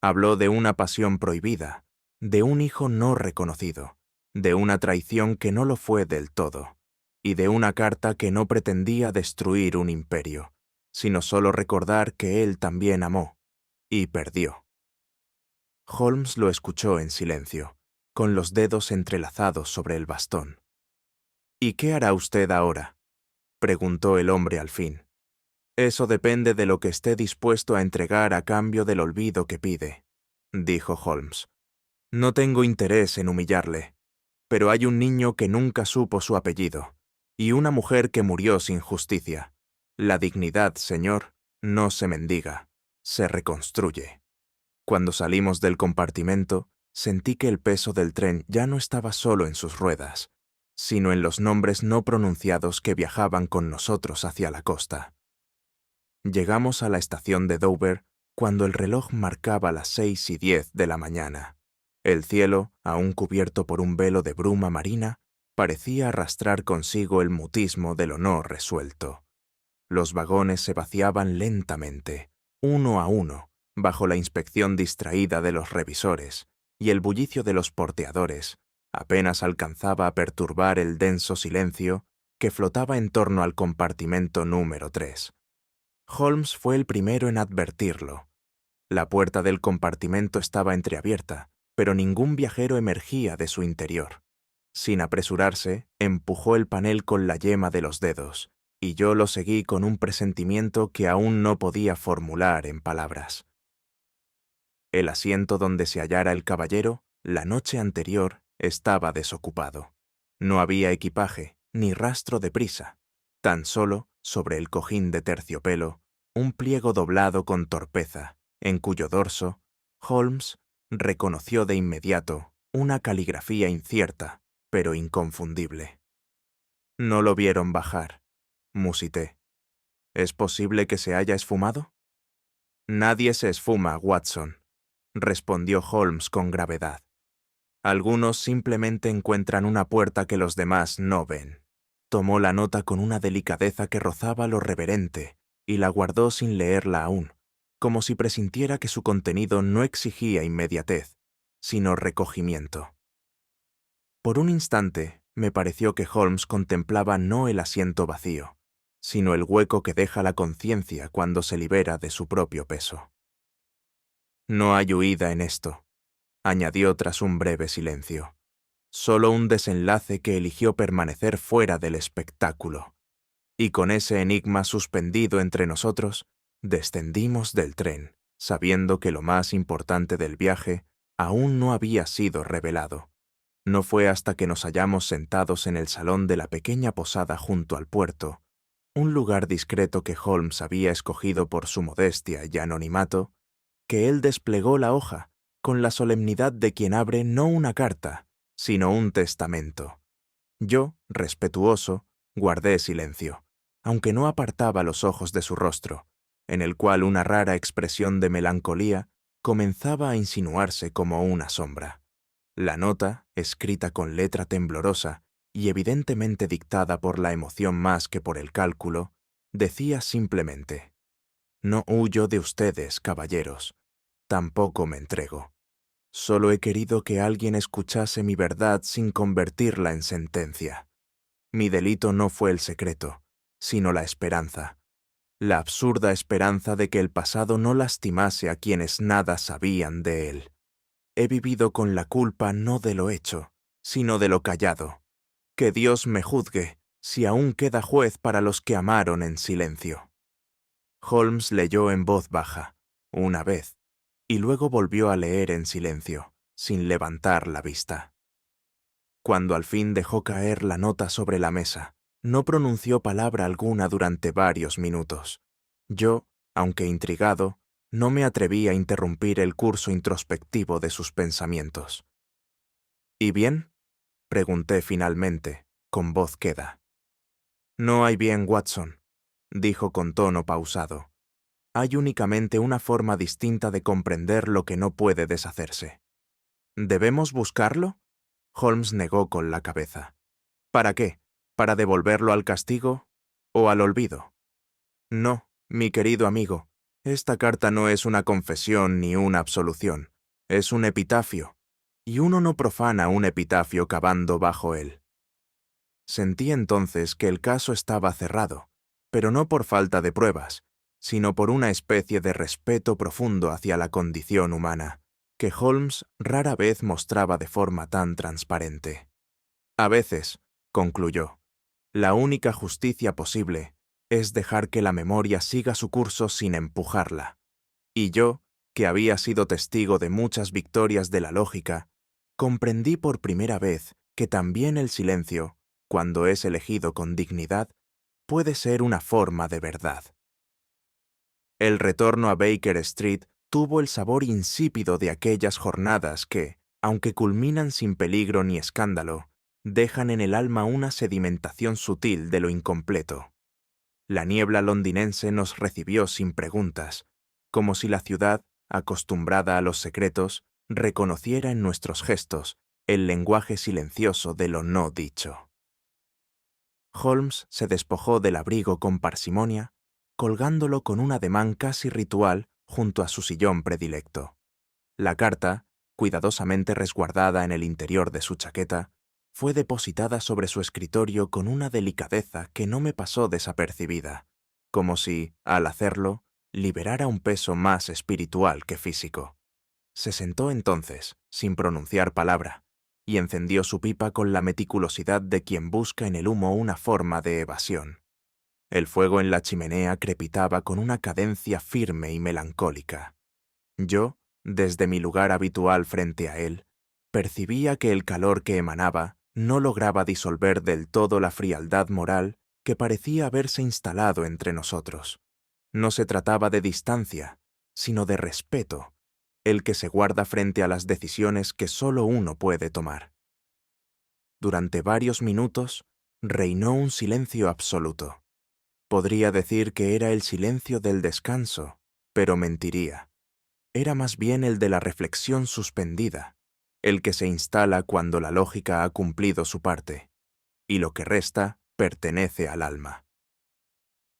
Habló de una pasión prohibida, de un hijo no reconocido, de una traición que no lo fue del todo, y de una carta que no pretendía destruir un imperio, sino solo recordar que él también amó, y perdió. Holmes lo escuchó en silencio, con los dedos entrelazados sobre el bastón. «¿Y qué hará usted ahora?», preguntó el hombre al fin. «Eso depende de lo que esté dispuesto a entregar a cambio del olvido que pide», dijo Holmes. «No tengo interés en humillarle, pero hay un niño que nunca supo su apellido, y una mujer que murió sin justicia. La dignidad, señor, no se mendiga, se reconstruye». Cuando salimos del compartimento, sentí que el peso del tren ya no estaba solo en sus ruedas, sino en los nombres no pronunciados que viajaban con nosotros hacia la costa. Llegamos a la estación de Dover cuando el reloj marcaba las 6:10 de la mañana. El cielo, aún cubierto por un velo de bruma marina, parecía arrastrar consigo el mutismo del honor resuelto. Los vagones se vaciaban lentamente, uno a uno, bajo la inspección distraída de los revisores, y el bullicio de los porteadores apenas alcanzaba a perturbar el denso silencio que flotaba en torno al compartimento número 3. Holmes fue el primero en advertirlo. La puerta del compartimento estaba entreabierta, pero ningún viajero emergía de su interior. Sin apresurarse, empujó el panel con la yema de los dedos, y yo lo seguí con un presentimiento que aún no podía formular en palabras. El asiento donde se hallara el caballero, la noche anterior, estaba desocupado. No había equipaje, ni rastro de prisa. Tan solo, sobre el cojín de terciopelo, un pliego doblado con torpeza, en cuyo dorso, Holmes reconoció de inmediato una caligrafía incierta, pero inconfundible. «No lo vieron bajar», musité. «¿Es posible que se haya esfumado?» «Nadie se esfuma, Watson», respondió Holmes con gravedad. «Algunos simplemente encuentran una puerta que los demás no ven». Tomó la nota con una delicadeza que rozaba lo reverente y la guardó sin leerla aún, como si presintiera que su contenido no exigía inmediatez, sino recogimiento. Por un instante me pareció que Holmes contemplaba no el asiento vacío, sino el hueco que deja la conciencia cuando se libera de su propio peso. «No hay huida en esto», añadió tras un breve silencio. «Solo un desenlace que eligió permanecer fuera del espectáculo». Y con ese enigma suspendido entre nosotros, descendimos del tren, sabiendo que lo más importante del viaje aún no había sido revelado. No fue hasta que nos hallamos sentados en el salón de la pequeña posada junto al puerto, un lugar discreto que Holmes había escogido por su modestia y anonimato, que él desplegó la hoja con la solemnidad de quien abre no una carta, sino un testamento. Yo, respetuoso, guardé silencio, aunque no apartaba los ojos de su rostro, en el cual una rara expresión de melancolía comenzaba a insinuarse como una sombra. La nota, escrita con letra temblorosa y evidentemente dictada por la emoción más que por el cálculo, decía simplemente: «No huyo de ustedes, caballeros. Tampoco me entrego. Solo he querido que alguien escuchase mi verdad sin convertirla en sentencia. Mi delito no fue el secreto, sino la esperanza. la absurda esperanza de que el pasado no lastimase a quienes nada sabían de él. He vivido con la culpa no de lo hecho, sino de lo callado. Que Dios me juzgue, si aún queda juez para los que amaron en silencio. Holmes leyó en voz baja, una vez, y luego volvió a leer en silencio, sin levantar la vista. Cuando al fin dejó caer la nota sobre la mesa, no pronunció palabra alguna durante varios minutos. Yo, aunque intrigado, no me atreví a interrumpir el curso introspectivo de sus pensamientos. ¿Y bien?, pregunté finalmente, con voz queda. No hay bien, Watson, dijo con tono pausado. Hay únicamente una forma distinta de comprender lo que no puede deshacerse. ¿Debemos buscarlo? Holmes negó con la cabeza. ¿Para qué? ¿Para devolverlo al castigo o al olvido? No, mi querido amigo, esta carta no es una confesión ni una absolución. Es un epitafio, y uno no profana un epitafio cavando bajo él. Sentí entonces que el caso estaba cerrado, pero no por falta de pruebas, sino por una especie de respeto profundo hacia la condición humana, que Holmes rara vez mostraba de forma tan transparente. A veces, concluyó, la única justicia posible es dejar que la memoria siga su curso sin empujarla. Y yo, que había sido testigo de muchas victorias de la lógica, comprendí por primera vez que también el silencio, cuando es elegido con dignidad, puede ser una forma de verdad. El retorno a Baker Street tuvo el sabor insípido de aquellas jornadas que, aunque culminan sin peligro ni escándalo, dejan en el alma una sedimentación sutil de lo incompleto. La niebla londinense nos recibió sin preguntas, como si la ciudad, acostumbrada a los secretos, reconociera en nuestros gestos el lenguaje silencioso de lo no dicho. Holmes se despojó del abrigo con parsimonia, colgándolo con un ademán casi ritual junto a su sillón predilecto. La carta, cuidadosamente resguardada en el interior de su chaqueta, fue depositada sobre su escritorio con una delicadeza que no me pasó desapercibida, como si, al hacerlo, liberara un peso más espiritual que físico. Se sentó entonces, sin pronunciar palabra, y encendió su pipa con la meticulosidad de quien busca en el humo una forma de evasión. El fuego en la chimenea crepitaba con una cadencia firme y melancólica. Yo, desde mi lugar habitual frente a él, percibía que el calor que emanaba no lograba disolver del todo la frialdad moral que parecía haberse instalado entre nosotros. No se trataba de distancia, sino de respeto, el que se guarda frente a las decisiones que solo uno puede tomar. Durante varios minutos reinó un silencio absoluto. Podría decir que era el silencio del descanso, pero mentiría. Era más bien el de la reflexión suspendida, el que se instala cuando la lógica ha cumplido su parte, y lo que resta pertenece al alma.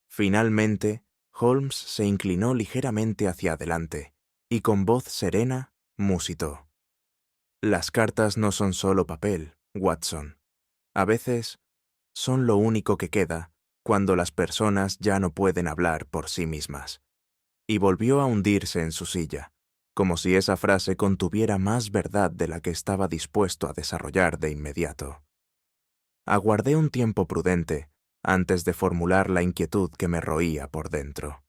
Finalmente, Holmes se inclinó ligeramente hacia adelante, y con voz serena musitó. Las cartas no son solo papel, Watson. A veces son lo único que queda cuando las personas ya no pueden hablar por sí mismas. Y volvió a hundirse en su silla, como si esa frase contuviera más verdad de la que estaba dispuesto a desarrollar de inmediato. Aguardé un tiempo prudente antes de formular la inquietud que me roía por dentro.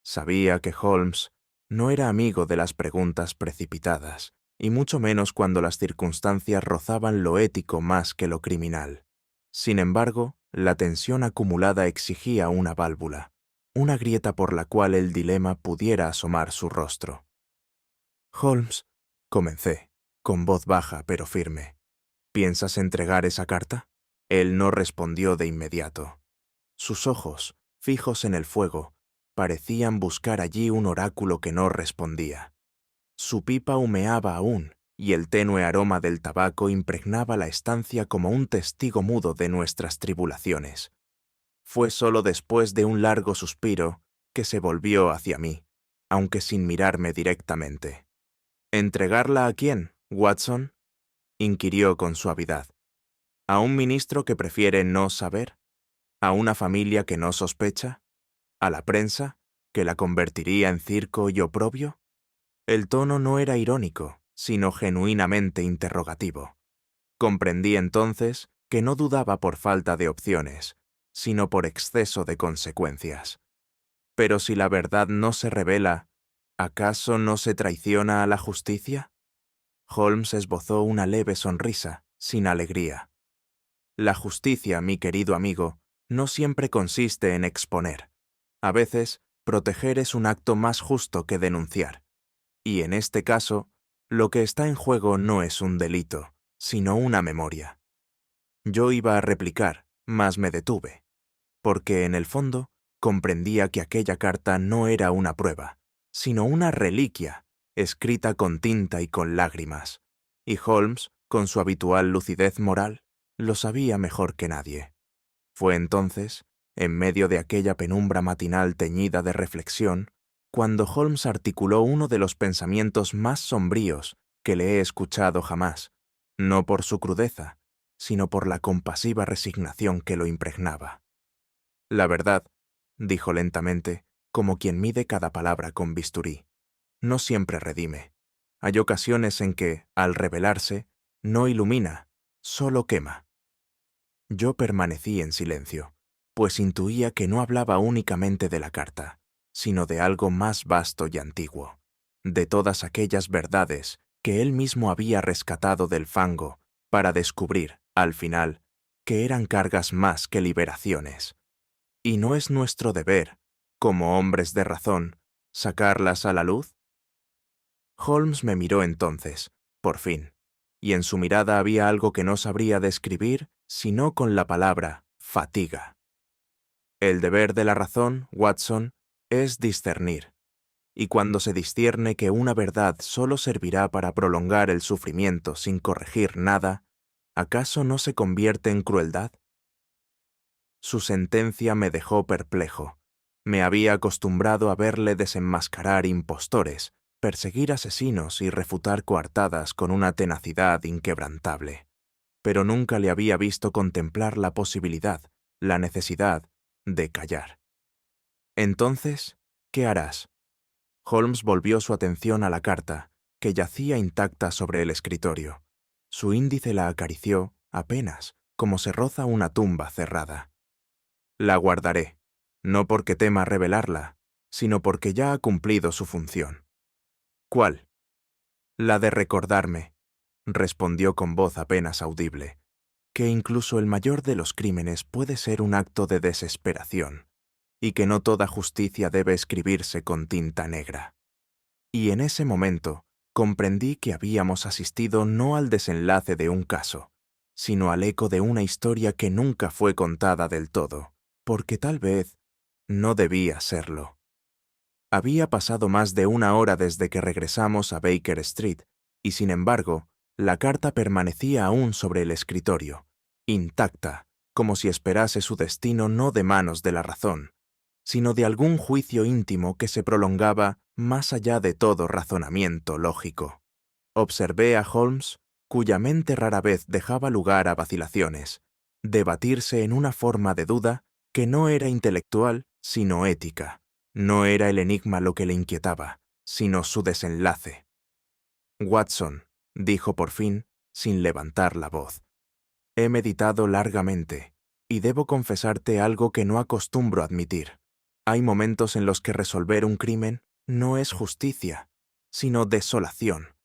Sabía que Holmes no era amigo de las preguntas precipitadas, y mucho menos cuando las circunstancias rozaban lo ético más que lo criminal. Sin embargo, la tensión acumulada exigía una válvula, una grieta por la cual el dilema pudiera asomar su rostro. «Holmes», comencé, con voz baja pero firme, «¿piensas entregar esa carta?» Él no respondió de inmediato. Sus ojos, fijos en el fuego, parecían buscar allí un oráculo que no respondía. Su pipa humeaba aún, y el tenue aroma del tabaco impregnaba la estancia como un testigo mudo de nuestras tribulaciones. Fue solo después de un largo suspiro que se volvió hacia mí, aunque sin mirarme directamente. «¿Entregarla a quién, Watson?», inquirió con suavidad. «¿A un ministro que prefiere no saber? ¿A una familia que no sospecha? ¿A la prensa, que la convertiría en circo y oprobio? El tono no era irónico, sino genuinamente interrogativo. Comprendí entonces que no dudaba por falta de opciones, sino por exceso de consecuencias. Pero si la verdad no se revela, ¿acaso no se traiciona a la justicia? Holmes esbozó una leve sonrisa, sin alegría. La justicia, mi querido amigo, no siempre consiste en exponer. A veces, proteger es un acto más justo que denunciar. Y en este caso, lo que está en juego no es un delito, sino una memoria. Yo iba a replicar, mas me detuve, porque en el fondo comprendía que aquella carta no era una prueba, sino una reliquia, escrita con tinta y con lágrimas. Y Holmes, con su habitual lucidez moral, lo sabía mejor que nadie. Fue entonces, en medio de aquella penumbra matinal teñida de reflexión, cuando Holmes articuló uno de los pensamientos más sombríos que le he escuchado jamás, no por su crudeza, sino por la compasiva resignación que lo impregnaba. La verdad, dijo lentamente, como quien mide cada palabra con bisturí, no siempre redime. Hay ocasiones en que, al revelarse, no ilumina, solo quema. Yo permanecí en silencio, pues intuía que no hablaba únicamente de la carta, sino de algo más vasto y antiguo, de todas aquellas verdades que él mismo había rescatado del fango para descubrir, al final, que eran cargas más que liberaciones. ¿Y no es nuestro deber, como hombres de razón, sacarlas a la luz? Holmes me miró entonces, por fin, y en su mirada había algo que no sabría describir sino con la palabra fatiga. El deber de la razón, Watson, es discernir, y cuando se discierne que una verdad solo servirá para prolongar el sufrimiento sin corregir nada, ¿acaso no se convierte en crueldad? Su sentencia me dejó perplejo. Me había acostumbrado a verle desenmascarar impostores, perseguir asesinos y refutar coartadas con una tenacidad inquebrantable. Pero nunca le había visto contemplar la posibilidad, la necesidad, de callar. Entonces, ¿qué harás? Holmes volvió su atención a la carta, que yacía intacta sobre el escritorio. Su índice la acarició, apenas, como se roza una tumba cerrada. La guardaré, no porque tema revelarla, sino porque ya ha cumplido su función. ¿Cuál? La de recordarme, respondió con voz apenas audible, que incluso el mayor de los crímenes puede ser un acto de desesperación, y que no toda justicia debe escribirse con tinta negra. Y en ese momento comprendí que habíamos asistido no al desenlace de un caso, sino al eco de una historia que nunca fue contada del todo, porque tal vez no debía serlo. Había pasado más de una hora desde que regresamos a Baker Street, y sin embargo, la carta permanecía aún sobre el escritorio, intacta, como si esperase su destino no de manos de la razón, sino de algún juicio íntimo que se prolongaba más allá de todo razonamiento lógico. Observé a Holmes, cuya mente rara vez dejaba lugar a vacilaciones, debatirse en una forma de duda que no era intelectual, sino ética. No era el enigma lo que le inquietaba, sino su desenlace. Watson, dijo por fin, sin levantar la voz, he meditado largamente, y debo confesarte algo que no acostumbro admitir. Hay momentos en los que resolver un crimen no es justicia, sino desolación.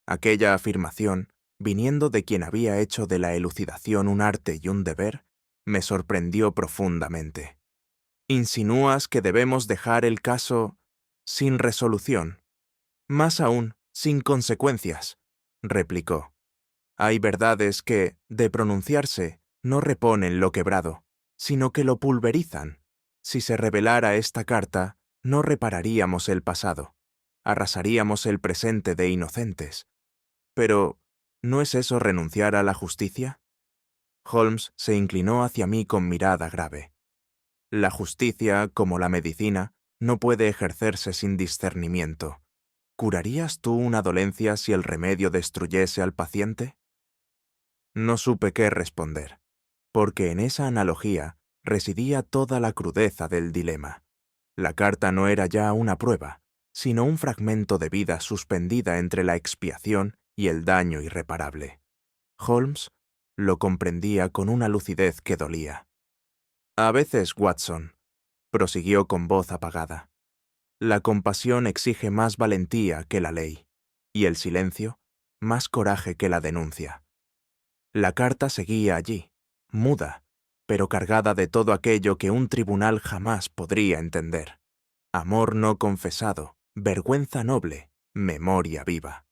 Aquella afirmación, viniendo de quien había hecho de la elucidación un arte y un deber, me sorprendió profundamente. ¿Insinúas que debemos dejar el caso sin resolución? Más aún, sin consecuencias, replicó. Hay verdades que, de pronunciarse, no reponen lo quebrado, sino que lo pulverizan. Si se revelara esta carta, no repararíamos el pasado, arrasaríamos el presente de inocentes. Pero, ¿no es eso renunciar a la justicia? Holmes se inclinó hacia mí con mirada grave. La justicia, como la medicina, no puede ejercerse sin discernimiento. ¿Curarías tú una dolencia si el remedio destruyese al paciente? No supe qué responder, porque en esa analogía residía toda la crudeza del dilema. La carta no era ya una prueba, sino un fragmento de vida suspendida entre la expiación y el daño irreparable. Holmes lo comprendía con una lucidez que dolía. A veces, Watson, prosiguió con voz apagada, la compasión exige más valentía que la ley, y el silencio más coraje que la denuncia. La carta seguía allí, muda, pero cargada de todo aquello que un tribunal jamás podría entender. Amor no confesado, vergüenza noble, memoria viva.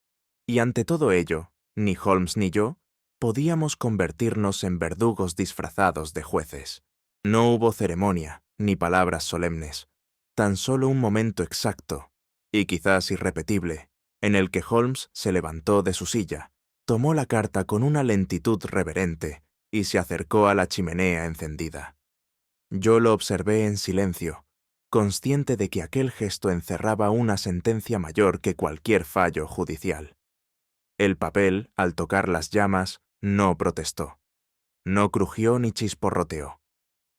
Y ante todo ello, ni Holmes ni yo podíamos convertirnos en verdugos disfrazados de jueces. No hubo ceremonia, ni palabras solemnes, tan solo un momento exacto, y quizás irrepetible, en el que Holmes se levantó de su silla, tomó la carta con una lentitud reverente y se acercó a la chimenea encendida. Yo lo observé en silencio, consciente de que aquel gesto encerraba una sentencia mayor que cualquier fallo judicial. El papel, al tocar las llamas, no protestó. No crujió ni chisporroteó.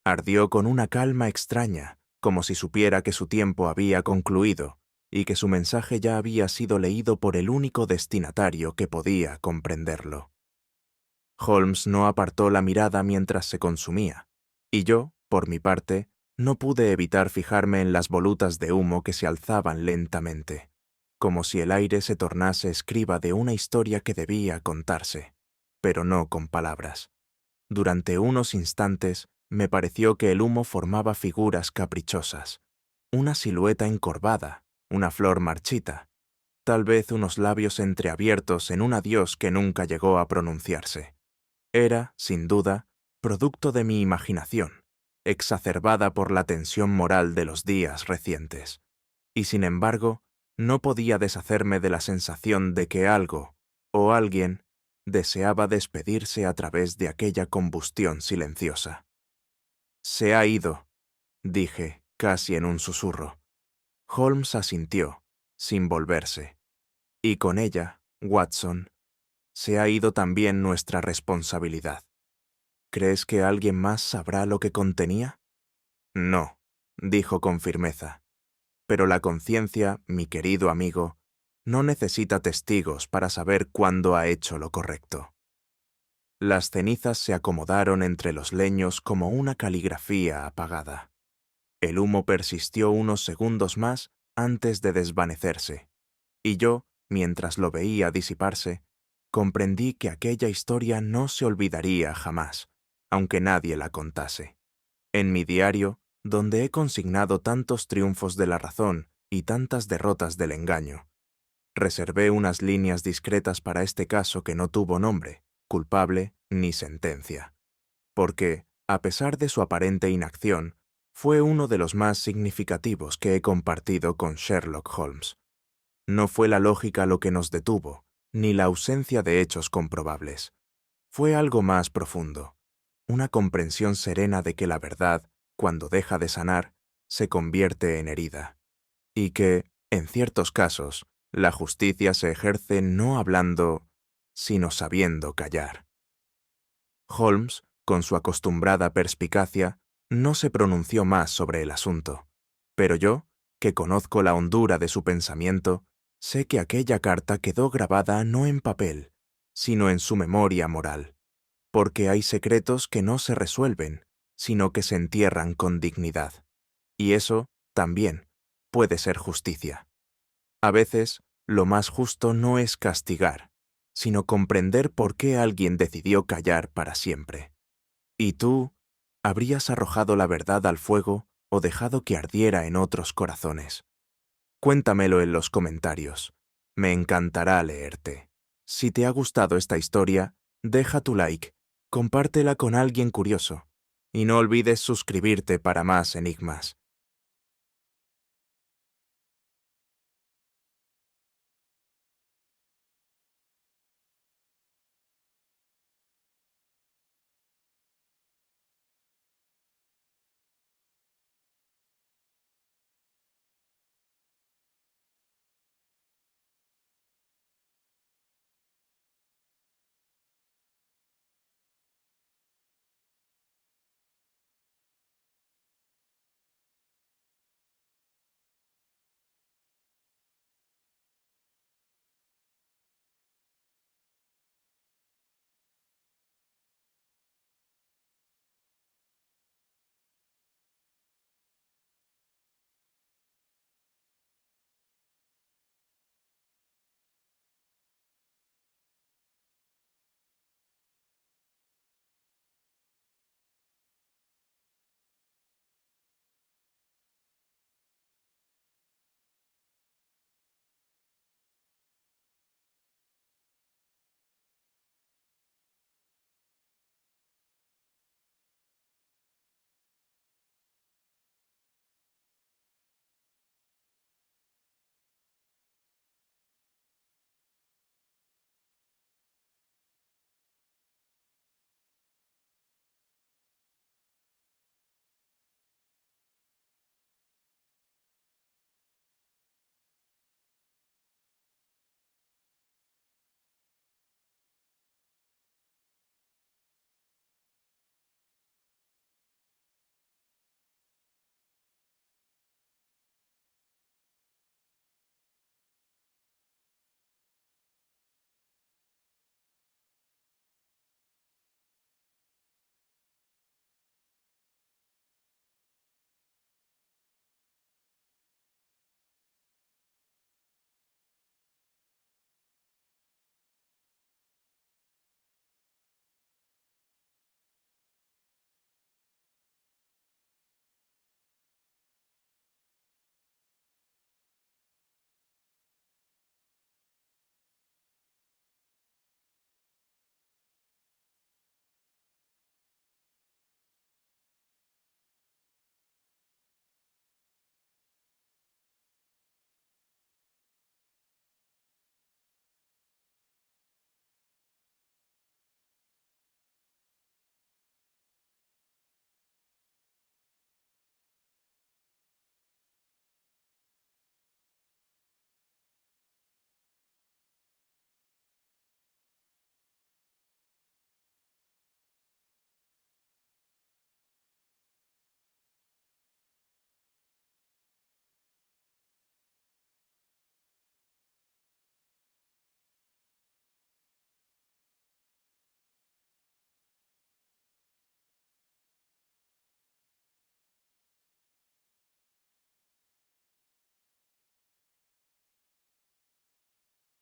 Ardió con una calma extraña, como si supiera que su tiempo había concluido y que su mensaje ya había sido leído por el único destinatario que podía comprenderlo. Holmes no apartó la mirada mientras se consumía, y yo, por mi parte, no pude evitar fijarme en las volutas de humo que se alzaban lentamente, como si el aire se tornase escriba de una historia que debía contarse, pero no con palabras. Durante unos instantes me pareció que el humo formaba figuras caprichosas, una silueta encorvada, una flor marchita, tal vez unos labios entreabiertos en un adiós que nunca llegó a pronunciarse. Era, sin duda, producto de mi imaginación, exacerbada por la tensión moral de los días recientes. Y sin embargo, no podía deshacerme de la sensación de que algo, o alguien, deseaba despedirse a través de aquella combustión silenciosa. «Se ha ido», dije, casi en un susurro. Holmes asintió, sin volverse. Y con ella, Watson, se ha ido también nuestra responsabilidad. ¿Crees que alguien más sabrá lo que contenía? No, dijo con firmeza. Pero la conciencia, mi querido amigo, no necesita testigos para saber cuándo ha hecho lo correcto. Las cenizas se acomodaron entre los leños como una caligrafía apagada. El humo persistió unos segundos más antes de desvanecerse, y yo, mientras lo veía disiparse, comprendí que aquella historia no se olvidaría jamás, aunque nadie la contase. En mi diario, donde he consignado tantos triunfos de la razón y tantas derrotas del engaño, reservé unas líneas discretas para este caso que no tuvo nombre, culpable ni sentencia, porque, a pesar de su aparente inacción, fue uno de los más significativos que he compartido con Sherlock Holmes. No fue la lógica lo que nos detuvo, ni la ausencia de hechos comprobables. Fue algo más profundo, una comprensión serena de que la verdad, cuando deja de sanar, se convierte en herida, y que, en ciertos casos, la justicia se ejerce no hablando, sino sabiendo callar. Holmes, con su acostumbrada perspicacia, no se pronunció más sobre el asunto, pero yo, que conozco la hondura de su pensamiento, sé que aquella carta quedó grabada no en papel, sino en su memoria moral, porque hay secretos que no se resuelven, sino que se entierran con dignidad. Y eso, también, puede ser justicia. A veces, lo más justo no es castigar, sino comprender por qué alguien decidió callar para siempre. ¿Y tú, habrías arrojado la verdad al fuego o dejado que ardiera en otros corazones? Cuéntamelo en los comentarios. Me encantará leerte. Si te ha gustado esta historia, deja tu like, compártela con alguien curioso, y no olvides suscribirte para más enigmas.